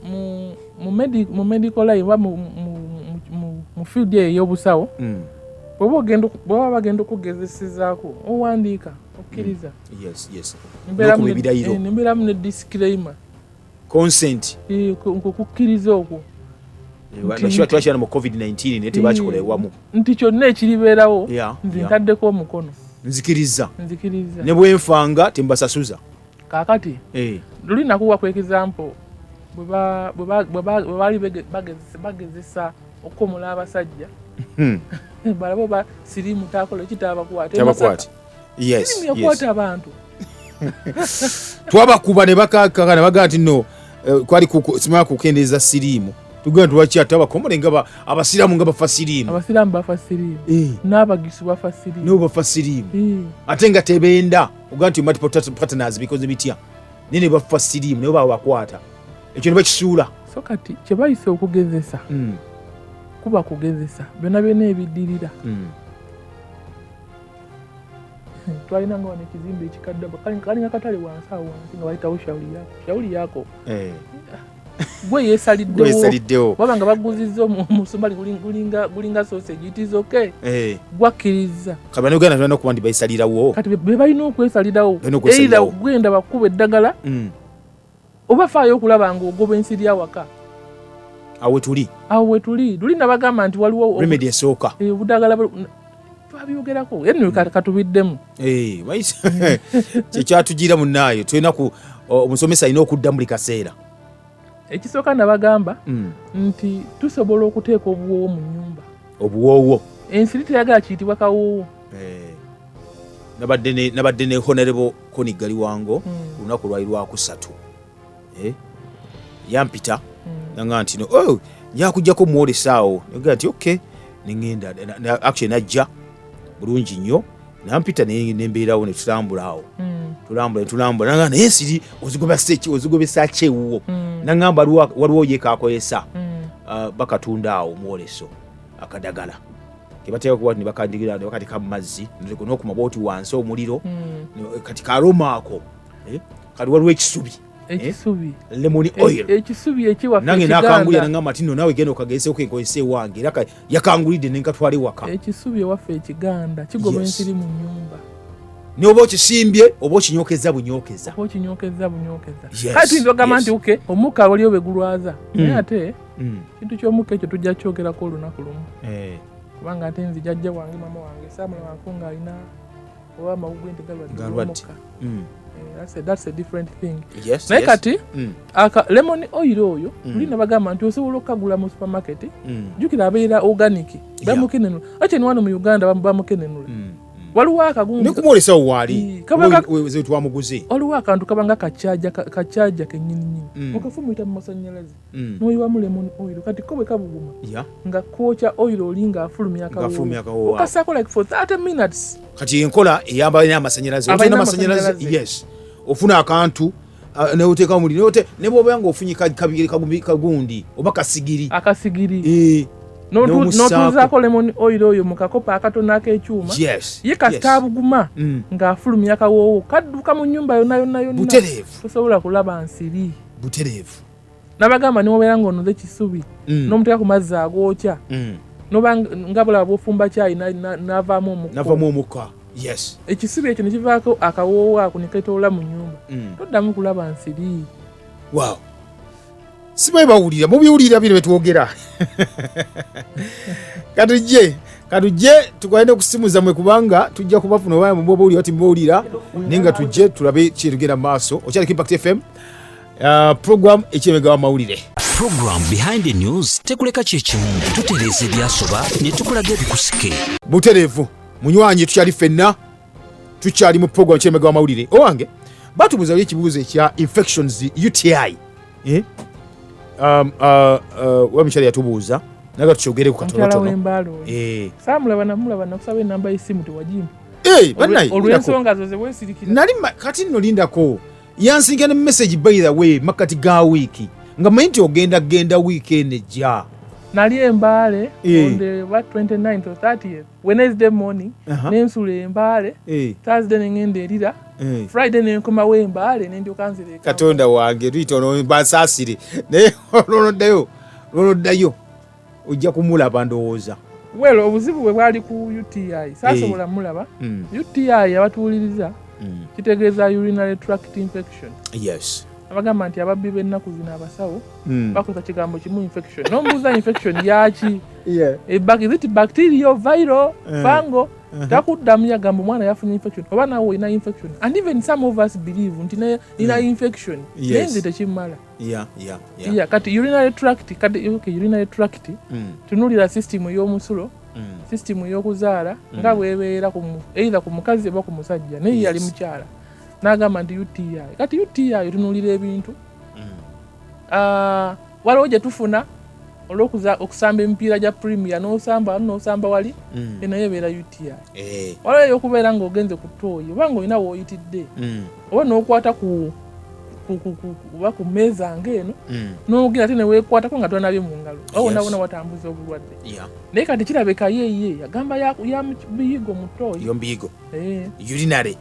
S3: mu medical line wa mu field ey'obusawo bw'oba bagenda okugezesezaako owandiika okkiriza nembeeramu ne disclaimer
S2: consent
S3: okukkiriza okwo
S2: twakira mu COVID-19 naye tebakikola ewamu
S3: nti kyonna ekiribeerawo nti ntaddeko omukono
S2: nzikiriza ne bwenfanga tembasasuza
S3: kaakati luli nakuwa ku example bwe baali bagezesa okukomola abasajja balabo ba sirimu takola ekitabakwata yakwata abantu
S2: twabakuba ne bakakaka ne bagaa nti no kwali simala kukendeeza sirimu tugenda tuwaki atabakomole nga abasiraamu nga bafa sirimu
S3: n'abagisu bafa sirimu
S2: nabo bafa sirimu ate nga tebenda ogaa nti multiple partners bikoze bitya naye ne bafa sirimu nabo babakwata ekyo ne bakisuula
S3: so kati kye bayise okugezesa kuba kugezesa byonna ebiddirira twalina nga wano ekizimbe ekikadde kalinga katale wansi awo wansi nga bayitawo shauli yako gwe yeesaliddewo baba nga baguzizza omusumbali gulinga sausage it is okay gwakkiriza
S2: kati bannayuganda tulina okuba nti bayisalirawo
S3: kati be balina okwesalirawo era gwenda bakuba eddagala oba faayo okulaba nga ogoba ensiri awaka awo wetuli luli nabagamba nti waliwo
S2: remedy esooka
S3: obudagala twabyogerako eno katubiddemu
S2: kyekyatugira munnaayo tulina omusomesa alina okudda buli kaseera
S3: ekisooka nabagamba nti tusobola okuteeka obuwoowo mu nnyumba
S2: obuwoowo
S3: ensiri teyagala kiyitibwa kawoowo
S2: nabadde ne honorable Konigali wango lunaku lwali lwakusatu yampita nanga nti njakujjako muwolesaawo naga nti okay nengenda actually najja bulungi nnyo nampita nembeerawo netutambulaawo tulambula nanga naye ensiri ozigobesa kyewuwo nagamba waliwo yekaakozesa bakatunda awo muwoleso akadagala kebateeka kuba ne bakandigira ne bakatika mu mazzi n'okuma bwoti wansi omuliro kati karomaako kati waliwo ekisubi lemon oil
S3: ekisubi ekiwaffe
S2: nange nakangulira nangamba ati no nawe genda okagese okwenkozesa ewange era yakangulidde nenkatwale waka
S3: ekisubi ewaffe ekiganda kigoba ensiri mu nnyumba
S2: n'oba okisimbye oba okinyokeza bunyokeza.
S3: Kati tuyinza okugamba nti uke omukka waliwo bwe gulwaza naye ate kintu ky'omukka ekyo tujja kyogerako olunaku lumu kubanga ate nzi jjajja wange mama wange saamulabako ng'alina oba amawugwe nti galwadde. That's a different thing. Naye kati lemon oil oyo tulina bagamba nti osobola okukagula mu supermarket jjukira abeera organic bamukenenula ate ni wano mu Uganda bamukenenula waliwo akagundu
S2: nekumwolesa waali we twamuguze
S3: waliwo akantu kabanga kacaja kennyininyini okafumita mu masannyalaze n'oyiwamu lemon oil kati ko bwe kabuguma nga kwokya oil oli ng'afulumya akawo okasaako like for 30 minutes.
S2: Kati enkola eyamba alina amasannyalaze olina amasannyalaze yes ofuna akantu neoteeka muli ne bw'obeera ng'ofunye kagundi oba
S3: akasigiri n'otuuzaako lemon oil oyo mu kakopo akatono ak'ekyuma ye kasita abuguma ng'afulumya akawoowo kadduka mu nnyumba yonna tosobola kulaba nsiri
S2: butereevu.
S3: Nabagamba niwobeera ng'onoze kisubi n'omuteeka ku mazzi agookya noba nga bulaba bw'ofumba caayi n'avaamu
S2: omukka
S3: ekisubi ekyo ne kivaako akawoowo ako ne ketoola mu nnyumba toddamu kulaba nsiri.
S2: Wow. Sibaye bawulira mubiwulira bino betwogera katujje tukwende okusimuza mwe kubanga tujja kubafuna obaye mubawulira ati mubawulira nenga tujje tulabe kyerugenda maaso okyali Impact FM program ekyemega wa mawulire.
S1: Program Behind the News tekuleka kyekimu tutereeza ebyasoba ne tukulaga ebikusike
S2: butereevu munywanyi tukyali ffenna tukyali mu program ekyemega wa mawulire owange batubuza ekibuuzo ekya infections UTI wamikyala yatubuuza naga tukyogere ku katonotono
S3: saamulaba nakusaba enamba y'essimu tewagimpa
S2: olw'ensonga
S3: zo ze weesirikira
S2: nali kati nno lindako yansinga ne message by the way makati ga wiiki nga manyi nti ogenda weekend ejja
S3: nali Embaale on the 29th or 30th Wednesday morning nensula Embaale Thursday nengenda erira Friday nenkomawo Embaale nendyoka nzireka
S2: Katonda wange twitono basaasire naye oloddayo ojja kumulaba ndowooza
S3: obuzibu bwe bwali ku UTI saasobola mulaba UTI abatuwuliriza kitegeeza urinary tract infection. Abagamba nti ababbi b'ennaku zino abasawo bakoza kigambo kimu infection n'ombuuza infection yaki is it bacterial viral fungal takuddamu yagamba omwana yafunye infection oba nawe olina infection and even some of us believe nti nina infection naye nze tekimala kati urinary tract tunuulira system ey'omusulo system ey'okuzaala nga bwebeera either ku mukazi oba ku musajja naye yali mukyala n'agamba nti UTI kati UTI tunuulira ebintu waliwo gye tufuna olw'okusamba emipiira gya premier n'osamba wali naye ebeera UTI waliwo ey'okubeera ng'ogenze ku ttooyi oba ng'olina w'oyitidde oba n'okwata oba ku mmeeza ng'eno n'ogenda ate ne weekwatako nga tonabye mu ngalo oba wonabona watambuza obulwadde naye kati kirabeka ye yagamba ya biyigo mu ttooyi
S2: urinary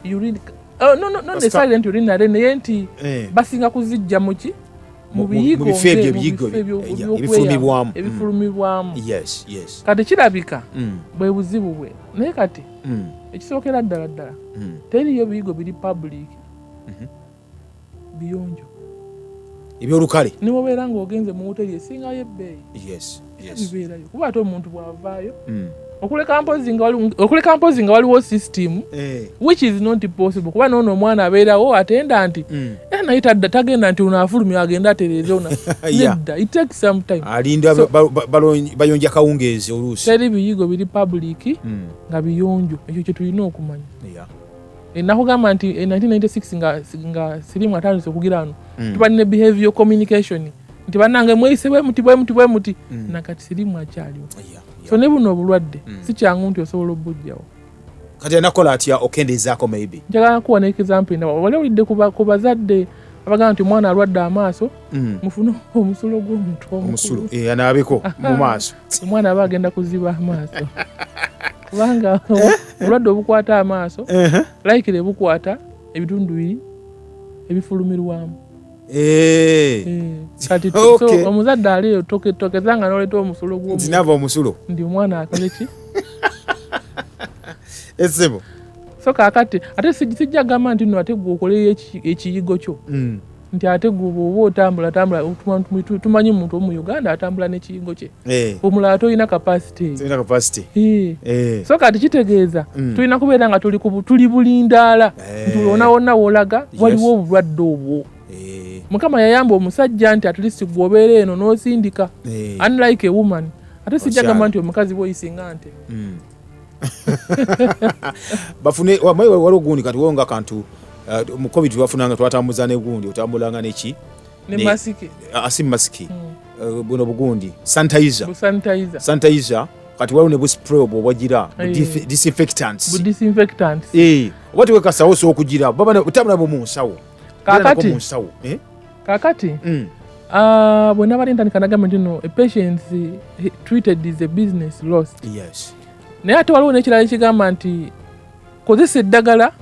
S3: no necessarily nti urinary naye nti basinga kuzijja mu biyigo ebifulumibwamu kati kirabika bwe buzibu bwe naye kati ekisookera ddala teriyo biyigo biri public biyonjo
S2: ebyolukale
S3: niwobeera ng'ogenze mu hoteri esingayo ebbeeyi bibeerayo kuba ate omuntu bw'avaayo okuleka mpozi nga waliwo system which is not possible kuba noono omwana abeerawo atenda nti naye tagenda nti unaafulumya agenda atereeze nedda it takes some time
S2: alinda bayonja kawungeezi oluusi
S3: teri biyigo biri public nga biyonjo ekyo kye tulina okumanya nakugamba nti 1996 nga sirimu atandise okugira wano tubalina behavior communication nti bannange mweyise bwe muti nakati sirimu akyaliwo so ne buno obulwadde si kyangu nti osobola obujjawo
S2: kati anakola atya okendeezaako maybe
S3: njagala kuwa n'example nawa wali olidde ku bazadde abagamba nti omwana alwadde amaaso mufune omusulo gw'omuntu
S2: omusulo anaabeko mu maaso
S3: omwana aba agenda kuziba amaaso kubanga obulwadde obukwata amaaso laikire bukwata ebitundu biri ebifulumirwamu kati so omuzadde aliyo tokezanga n'oleeta omusulo gw'omuntu
S2: nzinava omusulo
S3: ndi omwana akole ki
S2: essebo
S3: so kakati ate sijja gamba nti no ate gwe okoleyo ekiyigo kyo nti ate gwe oba otambula tumanyi muntu omu Uganda atambula n'ekiyigo kye omulala tolina capacity so kati kitegeeza tulina kubeera nga tuli bulindaala nti olwona wonna woolaga waliwo obulwadde obwo Mukama yayamba omusajja nti at least gwobeera eno n'osindika unlike a woman ate sijja gamba nti omukazi bwoyisinga nti
S2: bafune waliwo gundi kati wonga kantu mu covid wafunanga twatambuza ne gundi otambulanga neki
S3: ne masiki
S2: asim masiki buno bugundi sanitizer kati waliwo ne bu spray obwagira disinfectants obati wekasawo so okugira baba utamula bo munsawo
S3: kakati bwena balintandika nagamba nti no a patient treated is a business lost.
S2: Yes.
S3: Naye ate waliwo n'ekirala ekigamba nti kozesa eddagala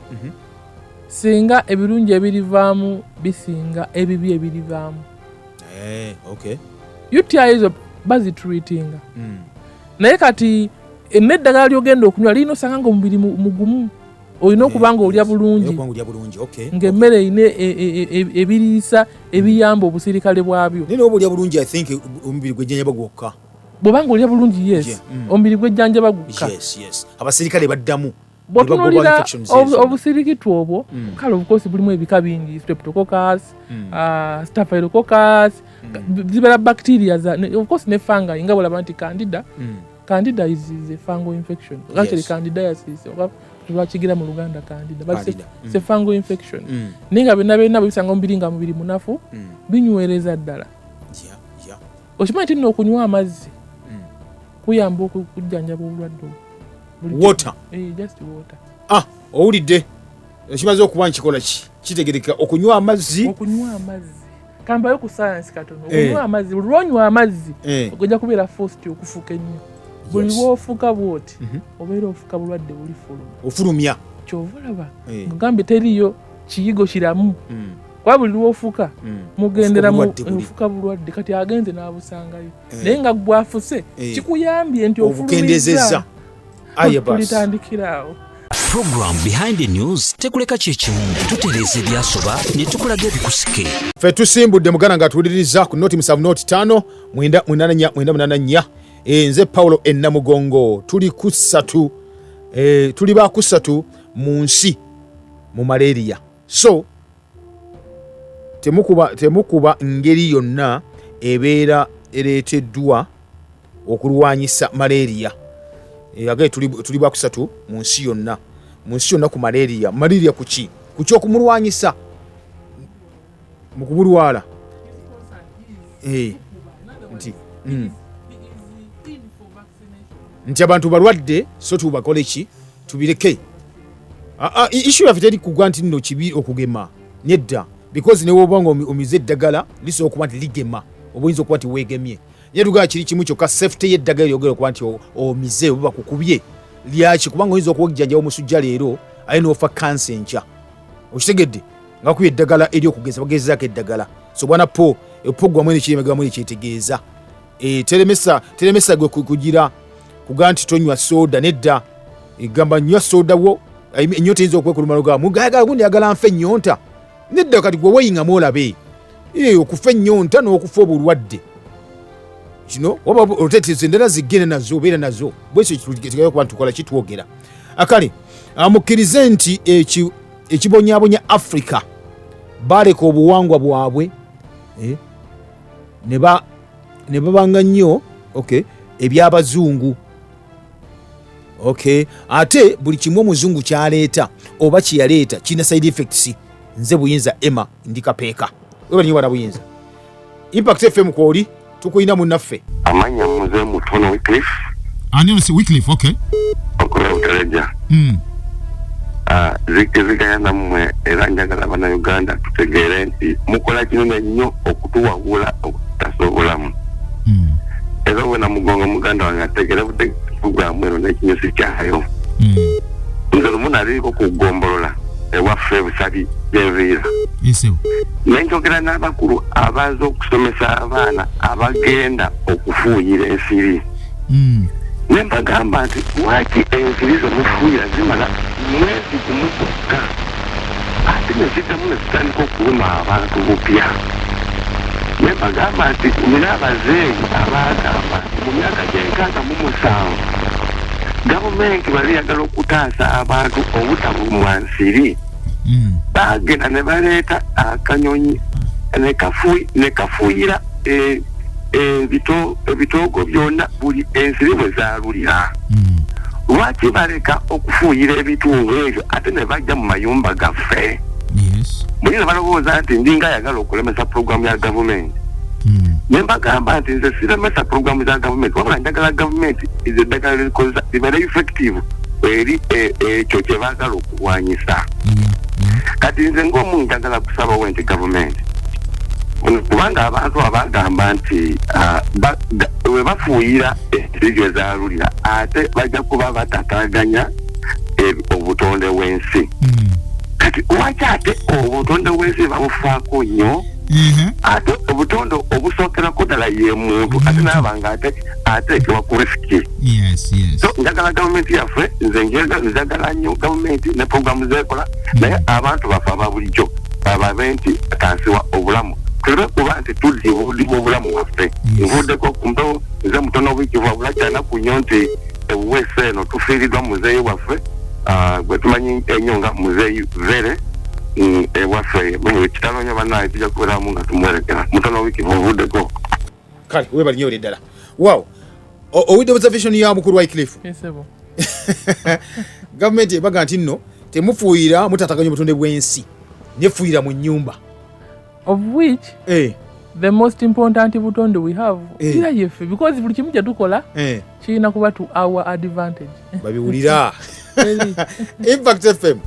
S3: singa ebirungi ebirivaamu bisinga ebibi ebirivaamu.
S2: Okay.
S3: UTI ezo bazitreatinga. Naye kati n'eddagala ly'ogenda okunywa lirina osanga nga omubiri mugumu olina okuba nga olya bulungi ng'emmere erina ebiriisa ebiyamba obusirikale bwabyo.
S2: Naye n'oba olya bulungi I think omubiri gw'ejjanjaba gwokka.
S3: Bw'obanga olya bulungi yes omubiri gw'ejjanjaba gwokka.
S2: Yes. Abasirikale baddamu.
S3: Bw'otunuulira obusirikitu obwo kale of course bulimu ebika bingi streptococcus, staphylococcus, zibeera bacteria of course ne fungi nga bw'olaba nti candida is a fungal infection. Actually candidiasis tubakigira mu Luganda candida but it's a fungal infection. Naye nga byonna bisanga omubiri nga mubiri munafu binywereza ddala. Okimanyi nti nno okunywa amazzi kuyamba okujjanjaba obulwadde
S2: water.
S3: Just water.
S2: Owulidde ekimaze okuba nkikola kitegereka okunywa amazzi.
S3: Kambayo ku science katono okunywa amazzi lwonywa amazzi ogenda kubeera forced okufuuka ennyo. Buli lwofuuka bwoti obeera ofuuka bulwadde buli
S2: ofulumya
S3: kyova olaba ngambye teriyo kiyigo kiramu kwa buli lwofuuka mugendera mu ofuuka bulwadde kati agenze n'abusangayo naye nga gwafuse kikuyambye nti
S2: ofulumizza
S3: tulitandikiraawo.
S1: Program Behind the News tekuleka kyekimu tutereeza ebyasoba ne tukulaga ebikusike.
S2: Ffe tusimbudde mugana nga tuwuliriza ku noti 7 9 nze Paulo Ennamugongo tuli ku 3 tuli ba ku 3 mu nsi mu malaria. So temukuba ngeri yonna ebeera ereeteddwa okulwanyisa malaria. Agaye tuli ba ku 3 mu nsi yonna ku malaria kuki okumulwanyisa mu kubulwala nti abantu balwadde so tubakole ki tubireke. Issue yaffe teri kugwa nti nno kibi okugema nedda because ne woba nga omize eddagala lisobola okuba nti ligema obuyinza okuba nti weegemye. Naye tugaa kiri kimu kyokka safety y'eddagala lyogera okuba nti omize oba bakukubye lyaki kubanga oyinza okuwagijjanjaba omusujja leero aye n'ofa kansa enkya okitegedde nga kuba eddagala eri okugeza bagezezaako eddagala. So bwana epoggwamu ekiremegwamu ekyetegeeza teremesa gwe kugira kuga nti tonywa soda nedda egamba nywa soda wo ennyonta eyinza okwekuluma lugamu gayagala gundi yagala nfe ennyonta nedda kati gwe weeyingamu olabe okufa ennyonta n'okufa obulwadde kino oba oteteze endala zigene nazo obeera nazo bwekyo kitugayo okuba ntukola kitwogera akale mukkirize nti ekibonyabonya Africa baleka obuwangwa bwabwe ne babanga nnyo ebyabazungu ate buli kimu omuzungu kyaleeta oba kyeyaleeta kirina side effects. Nze Buyinza Emma ndi Kapeeka weba niyo wala Buyinza Impact FM kwoli tukuyina munnaffe
S4: amanya muze mutono Wycliffe
S2: ani si Wycliffe
S4: okola utaleja zikizigaya namwe era njagala bana Uganda tutegeere nti mukola kinene nnyo okutuwabula okutasobolamu era wena mugongo muganda wange ategeere bute programu eno n'ekinyusi kyayo nze lumu naliko kugombolola ewaffe busabi byenviira nenjogera n'abakulu abaza okusomesa abaana abagenda okufuuyira ensiri nembagamba nti lwaki ensiri zomufuuyira zimala mwezi gumu gwokka ate ne ziddamu ne zitandika okuluma abantu bupya. Nembagamba nti nina abazeeyi abaagamba nti mu myaka gye-6 gavumenti bali yagala okutaasa abantu obutabulumwa nsiri. Baagenda ne baleeta akanyonyi ne kafuuyira ebitoogo byonna buli ensiri bwe zaalulira. Lwaki baleka okufuuyira ebitundu ebyo ate ne bajja mu mayumba gaffe? Muli ne balowooza nti ndinga ayagala okulemesa puroguramu ya gavumenti. Ne mbagamba nti nze siremesa puroguramu za gavumenti, wabula njagala gavumenti eddagala lirikozesa libeere effective eri ekyo kye baagala okulwanyisa. Kati nze ng'omuntu njagala kusabawo nti gavumenti, kubanga abantu abagamba nti we bafuuyira ensiri gye zaalulira ate bajja kuba batataganya obutonde bw'ensi. Kati lwaki ate obutonde bw'ensi babufaako nnyo? Ate obutonde obusookerako ddala ye muntu ate naabanga ateekebwa ku risiki. So njagala gavumenti yaffe, nze njagala nnyo gavumenti ne puroguramu zeekola, naye abantu bafe aba bulijjo bababe nti atansiwa obulamu. Tuleme kuba nti tudde obulamu waffe. Nvuddeko ku mpewo nze mutono wiikivu wabula kyanaku nnyo nti ebuweesi eno tufiiriddwa muzeeyi waffe gwe tumanyi ennyo nga muzeeyi Vere ewaffe kitalo nnyo bannaaye tujja kubeeramu nga tumwerekera. Mutono wiikivu ovuddeko.
S2: Kale weebali nnyo ddala. Wow, owidde observation ya mukulu wa Wycliffe? Gavumenti ebaga nti nno temufuuyira mutataganya obutonde bw'ensi, nefuuyira mu nnyumba.
S3: Of which the most important butonde we have kira yefe, because buli kimu kye tukola kirina kuba to our advantage.
S2: Babiwulira. Impact FM.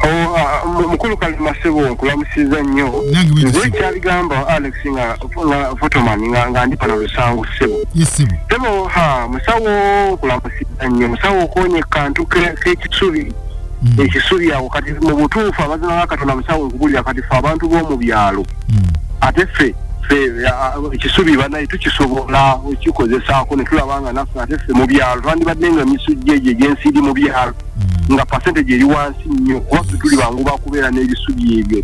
S5: Mukulu Kalima Sebo nkulamusiza nnyo. Nze kyabigamba Alex nga photoman nga ndi pano Lusangu Sebo. Sebo musawo kulamusiza nnyo. Musawo okonye kantu k'ekisubi. Ekisubi awo kati mu butuufu abazina bakatona musawo nkubulira kati fe abantu b'omu byalo. Ate ffe ekisubi banaye tukisobola okikozesaako ne tulabanga naffe ate ffe mu byalo twandibadde nga emisujja egyo egy'ensiri mu byalo nga percentage eri wansi nnyo kuba ffe tuli bangu bakubeera n'ebisubi ebyo.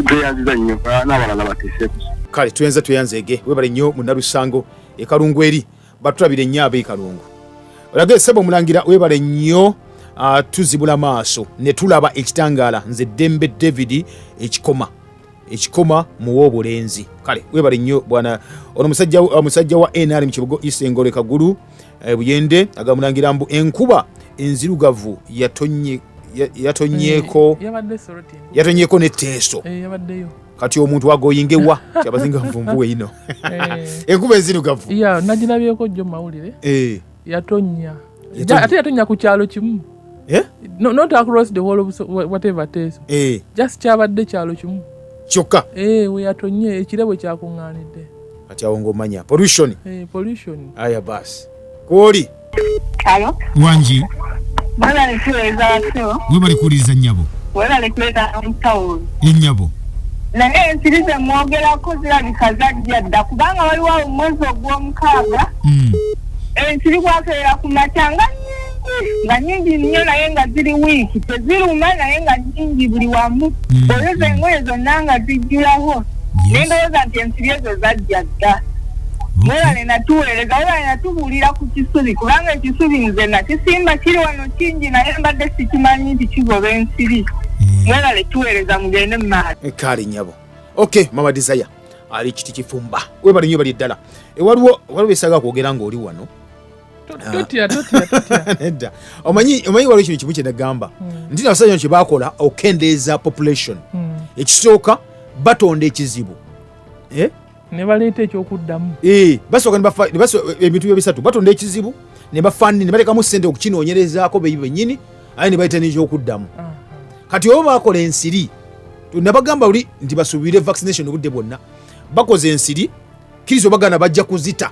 S5: Tweyanziza nnyo n'abalala bateeseeko.
S2: Kale tweyanzeege webale nnyo mu Nalusango ekalungu eri batulabire nnyo ab'ekalungu. Olage Sebo Mulangira webale nnyo. Tuzibula maaso ne tulaba ekitangaala nze Dembe David ekikoma muwa obulenzi. Kale webale nnyo bwana ono musajja wa NR mu Kibugo Isengole Kagulu Buyende agamulangira mbu enkuba enzirugavu yatonnyeko n'etteeso. Kati omuntu wagoyingewa kyabazinga nvumbuwe ino. Enkuba enzirugavu
S3: nagirabyeko jjo mawulire yatonnya ate yatonya ku kyalo kimu. Not across the whole of whatever it is. Just kyabadde kyalo kimu
S2: kyokka
S3: we yatonye ekirabo kyakuŋŋaanidde.
S2: Kati awo ng'omanya pollution. Aya basi kwoli
S6: Alo
S2: wanji
S6: bala nkiweza waseo
S2: we bali kuliza nnyabo
S6: wala lekuleta omutawuli
S2: ennyabo
S6: naye ensirize mwogerako zirabika zajja dda kubanga waliwo omwezi ogw'omukaaga ensiri bwakeera ku makyanga nga nyingi nnyo naye nga ziri wiiki teziruma naye nga nyingi buli wamu oleza engoye zonna nga zijjulaho naye ndowooza nti ensiri ezo zajja dda. Mwebale natuweereza webale natubuulira ku kisubi kubanga ekisubi nze nakisimba kiri wano kingi naye mbadde sikimanyi nti kigoba ensiri. Mwebale tuweereza mugende mu maaso.
S2: Kale nnyabo. Okay, Mama Desire ali kiti kifumba webale nnyo bali ddala waliwo esaga kwogera ng'oli wano.
S3: Tutya.
S2: Nedda. Omanyi waliwo kino kimu kye nagamba nti abasajja kye baakola okendeeza population. Ekisooka batonda ekizibu
S3: ne baleeta ekyokuddamu.
S2: Basooka ebintu byo bisatu batonda ekizibu ne bafandi ne balekamu ssente okukinoonyerezaako bennyini aye ne bayita n'ekyokuddamu. Kati obo baakola ensiri nabagamba buli nti basuubire vaccination obudde bwonna bakoze ensiri kirizo bagana bajja kuzita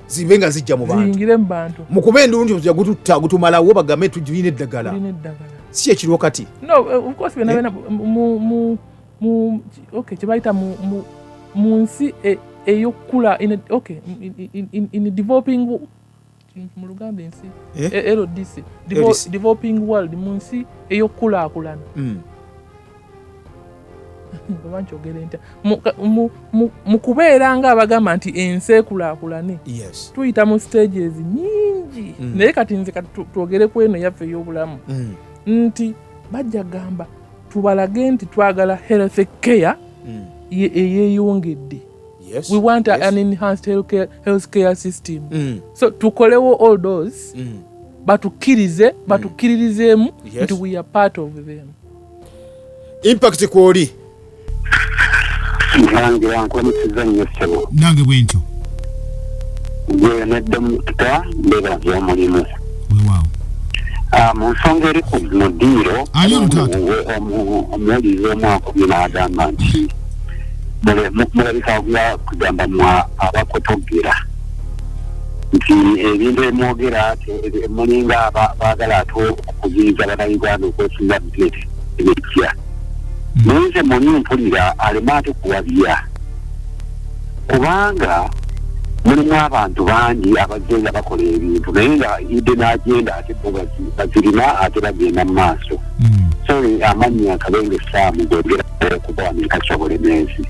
S2: zibe nga zijja mu bantu mukuba enduulu nti tujja gutumalawo bagambe tulina eddagala si ekiriwo kati.
S3: No, of course bena kyebayita mu nsi ey'okukula in developing mu Luganda ensi LDC developing world mu nsi ey'okulaakulana babankyogere ntya mu kubeera nga abagamba nti ensi ekulaakulane tuyita mu stages nyingi naye kati nze kati twogere ku eno yaffe ey'obulamu nti bajja gamba tubalage nti twagala health care eyeeyongedde. We want an enhanced healthcare system. So tukolewo all those batukiririzeemu nti we are part of them.
S2: Impact kwoli
S4: nange wankwamisiza nnyo ssebo
S7: nange bwentyo
S4: gwe nedda mututa mbeera z'omulimu
S7: weewaawo
S4: mu nsonga eri ku mudiiro omuwulize omwaka omwe n'agamba nti mulabika ogula kugamba mwa abakotogera nti ebintu emwogera mulinga baagala ate okuziyiza bannayuganda okwefunira bileti ebijja nze muli mpulira aleme ate kuwabya kubanga mulimu abantu bangi abagenda bakola ebintu naye nga idde n'agenda ate bo bazirina ate bagenda mu maaso so amannya akabenga essaamu gogera okuba nekasobolemezi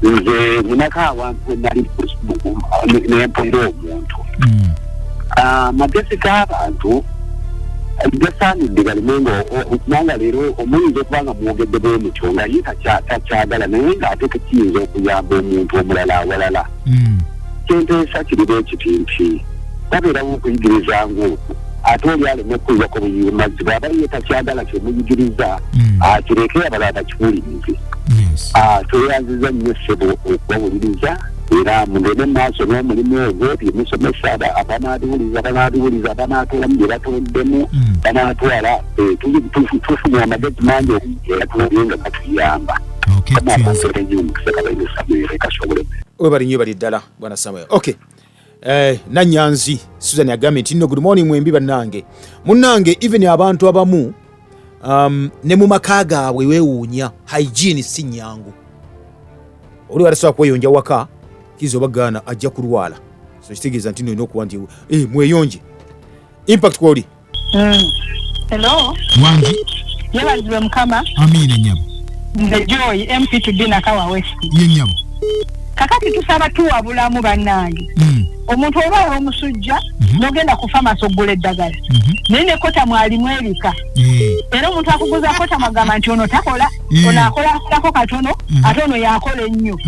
S4: nze ninako awantu nali nempulira omuntu amagezi g'abantu gasaanidde galimenga okubanga leero omuyinza okubanga mwogedde bwemutyo nga ye takyagala naye ng'ate tekiyinza okuyamba omuntu omulala awalala kyenteesa kiri bwekiti nti babeerawo okuyigiriza ng'oku ate oli aleme okkuizako buyimazzi bw'aba ye takyagala kyemuyigiriza kireke abalala bakiwulirize tweyanziza nnyo ssebo okubawuliriza era mugende mu maaso n'omulimu ogwo byemusomesa abanaatuwuliza abanaatolamu bye batoddemu banaatwala tufunye amagezi mangi era tulabye nga katuyamba
S2: webali nnyo bali ddala bwana Samuel. Okay. Nanyanzi Susan agambye nti nno good morning mwembi bannange munnange even abantu abamu ne mu maka gaabwe weewuunya hygiene si nnyangu oli watasobola kweyonja waka kizo bagana ajja kulwala so kitegeeza nti nno okuba nti mweyonje. Impact kwoli
S6: hello
S7: wangi
S6: yebazibwe mukama
S7: amina nyabo
S6: nze Joy MP to Dina Kawa West
S7: ye nyabo
S6: kakati tusaba tuwabulamu bannange omuntu oba omusujja n'ogenda ku famasi oggula eddagala naye ne kota mwalimu erika era omuntu akuguza kota magamba nti ono takola ono akolako katono ate ono yakola ennyo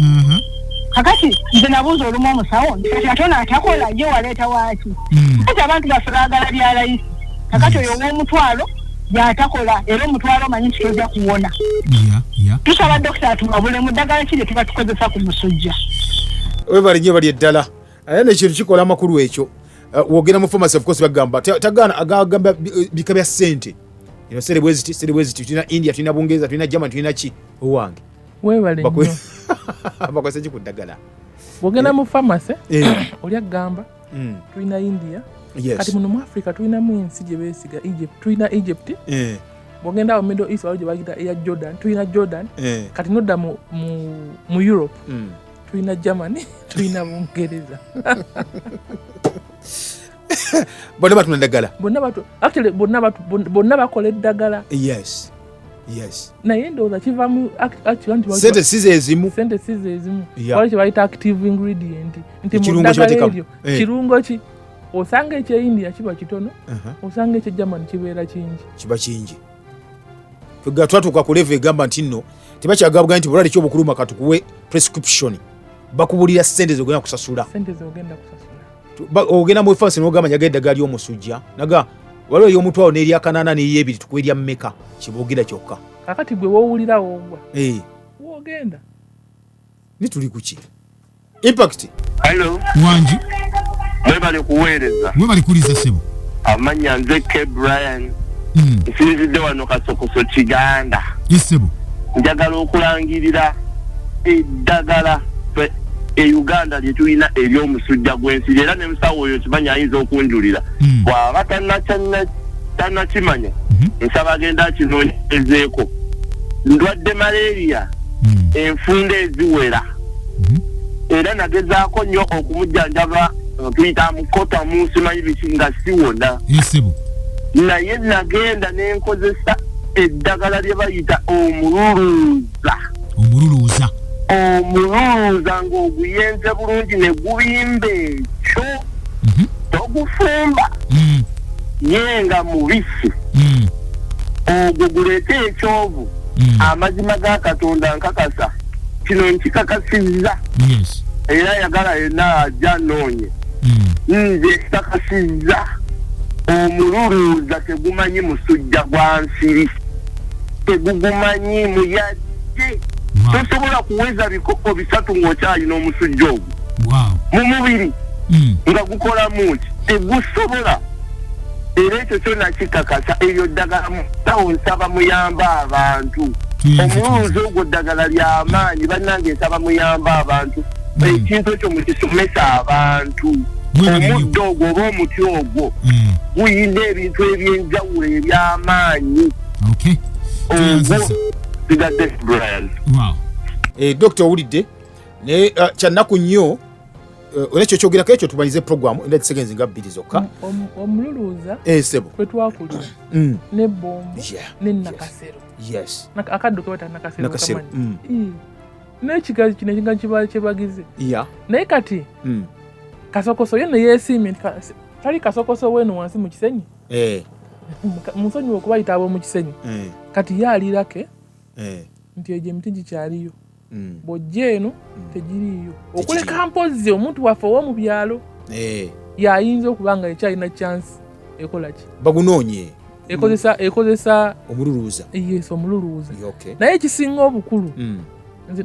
S6: kakati nze nabuuza olumu omusawo nti ate ono atakola ye waleeta waaki kati abantu baffe baagala bya layisi kakati oyo ow'omutwalo byatakola era omutwalo omanyi nti tojja kuwona tusaba dokita atuwabule mu ddagala ki lye tuba tukozesa ku musujja.
S2: Webali nnyo bali eddala ate nekintu kikola amakulu ekyo wogenda mu pharmacy of course bagamba tagana agamba bika bya ssente sere bweziti tulina India tulina Bungereza tulina Germany tulina ki owange
S3: webali nnyo
S2: bakwese ki ku ddagala
S3: wogenda mu pharmacy oli agamba tulina India kati muno mu Africa tulinamu ensi gye beesiga tulina Egypt bwogenda mu Middle East waliwo gye bagita eya Jordan tulina Jordan kati nodda mu Europe tulina Germany tulina Bungereza
S2: bonna batuna ddagala
S3: bonna bakola eddagala
S2: yes
S3: naye ndowooza kivamu
S2: sente si zeezimu
S3: wali kye bayita active ingredient nti mu ddagala eryo kirungo ki osanga ekye India kiba kitono osanga ekye Germany kibeera kingi fega twatuuka ku level egamba nti nno tebakyagabuga nti bulwadde ky'obukuluma katukuwe prescription bakubulira ssente zogenda kusasula ogenda mu pharmacy n'ogamba nyaga eddagala ly'omusujja naga waliwo ey'omutwalo n'eryakanana n'eryebiri tukuwe erya mmeka kiboogera kyokka kakati gwe woowulirawo ogwa woogenda
S2: ne tuli ku ki Impact
S4: hello
S7: wangi
S4: mwebali kuweereza
S7: mwebali kuliza ssebo
S4: amanya nze K Brian nsinzidde wano Kasokoso Kiganda
S7: ssebo
S4: njagala okulangirira eddagala Uganda lye tulina ery'omusujja gw'ensiri era ne musawo oyo kimanya ayinza okunjulira bw'aba tannakimanya nsaba agenda akinoonyezeeko ndwadde malaria enfunda eziwera era nagezaako nnyo okumujjanjaba tuyita mukota musimanyi bikinga siwona
S7: Yesebo.
S4: naye nagenda nenkozesa eddagala lye bayita omululuuza ng'oguyenze bulungi ne gubimba ekyo togufumba yenga mubisi ogwo guleete ekyovu amazima ga Katonda nkakasa kino nkikakasizza era yagala yenna ajja noonye nze kakasizza omululuuza tegumanyi musujja gwa nsiri tegugumanyi muyadde tosobola kuweza bikopo 3 ng'okyalina omusujja ogwo mu mubiri nga gukolamu ki tegusobola era ekyo kyonna kikakasa eryo ddagala mutawo nsaba muyamba abantu omululuuza ogwo ddagala ly'amaanyi bannange nsaba muyamba abantu ekintu ekyo mukisomesa abantu omuddo ogwo oba omuti ogwo guyina ebintu ebyenjawulo eby'amaanyi ogwo sigadde Brian.
S2: Dr. owulidde naye kyannaku nnyo olwekyo kyogerako ekyo tumalize program endati seconds nga 2 zokka
S3: omululuuza
S2: sebo
S3: kwe twakulira n'ebbombo n'ennakasero akaddo ke bata nakasero kamanyi n'ekigazi kino ekinga kiba kyebagize naye kati kasokoso yenna yeesiimye tali kasokoso weno wansi mu kisenyi musonyiwa okubayita ab'omu kisenyi kati ye alirake nti egyo emiti gikyaliyo bw'ojja eno tegiriiyo okuleka mpozi omuntu waffe ow'omu byalo y'ayinza okuba nga ekyalina chance ekola ki
S2: bagunoonye
S3: ekozesa
S2: omululuuza
S3: omululuuza naye ekisinga obukulu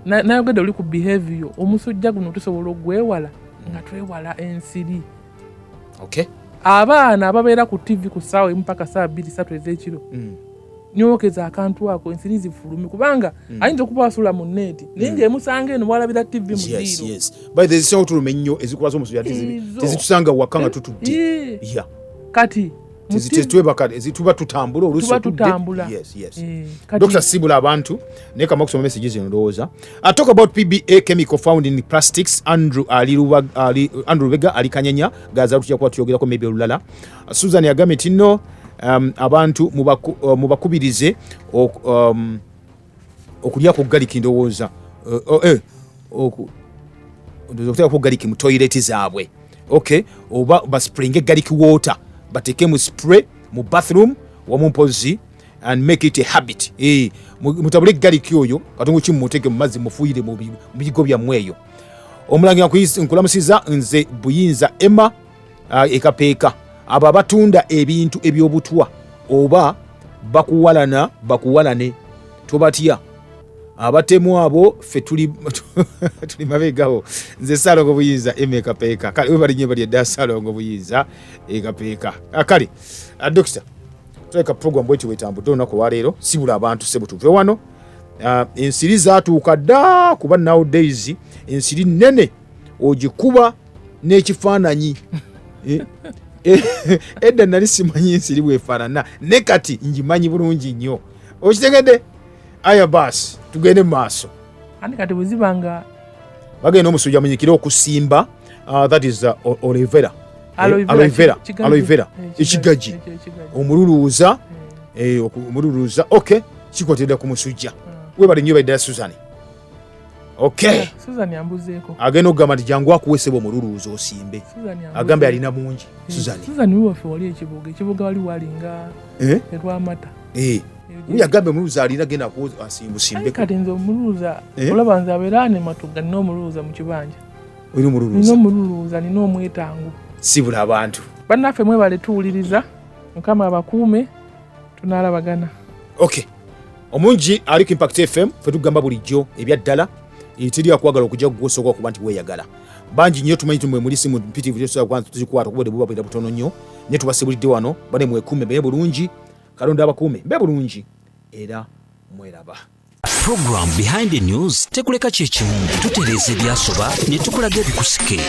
S3: nayogedde oli ku behavior omusujja guno tusobola ogwewala nga twewala ensiri abaana ababeera ku TV ku ssaawa emu paka ssaawa 2-3 ez'ekiro nyokeza akantu ako ensiri zifulumi kubanga ayinza okuba wasula mu neeti naye ng'emusanga eno mwalabira TV mu ziro
S2: by the zisinga otuluma ennyo ezikulaza omusujja tezitusanga waka nga tutudde
S3: kati
S2: tuba tutambula oluusi otudde Dr. Sibula abantu naye kama kusoma messages zino ndowooza talk about PBA chemical found in plastics Andrew Lubega ali Kanyanya gaza tutya kuba tuyogerako maybe olulala Susan yagambye nti nno abantu mubakubirize okulyako galiki ndowooza okuteekako galiki mu toilet zaabwe oba baspringe galiki water bateke mu spray mu bathroom wamu mpozi and make it a habit mutabule galiki oyo katongo kimuteke mu mazzi mufuuyire mu bigo byammwe eyo omulangira nkulamusiza nze Buyinza Emma ekapeeka abo abatunda ebintu ebyobutwa oba bakuwalane tobatya abatemu abo fe tuli mabegawo nze Salongo Buyinza Emma ekapeeka kale webalinye bali edda Salongo Buyinza ekapeeka kale Doctor tuleka program bweti wetambudde olunaku waleero sibula abantu sebo tuve wano ensiri zaatuuka dda kuba nowadays ensiri nnene ogikuba n'ekifaananyi edda nali simanyi ensiri bwefaanana ne kati ngimanyi bulungi nnyo okitegedde aya baasi tugende mu maaso
S3: ani kati bwezibanga
S2: bagenda omusujja munyikire okusimba that is aloe vera ekigaji omululuuza kikwatidde ku musujja webali nnyo baddala Susan
S3: Susan ambuzeeko
S2: agenda okugamba nti jangu akuweseba omululuuza osimbe agambe alina mungi
S3: Susan wiwaffe wali ekibuga wali walinga erwamata
S2: yagambe omululuuza alina genda asimbusimbe
S3: kati nze omululuuza olaba nze abeera ne matuga nina omululuuza mu kibanja
S2: nina
S3: omululuuza nina omwetangu
S2: sibula abantu
S3: bannaffe mwebale tuwuliriza mukama abakuume tunaalabagana
S2: omungi aliko Impact FM fe tugamba bulijjo ebyaddala teri akwagala okujja kugosooka okuba nti weeyagala bangi nnyo tumanyi tumwe muli simu mpitirivu tuzikwata kuba buba bwira butono nnyo naye tubasibulidde wano bane mwekuume mbe bulungi Kalonda abakuume mbe bulungi era mweraba.
S1: Program Behind the News tekuleka kyekimu tutereeza ebyasoba ne tukulaga ebikusike.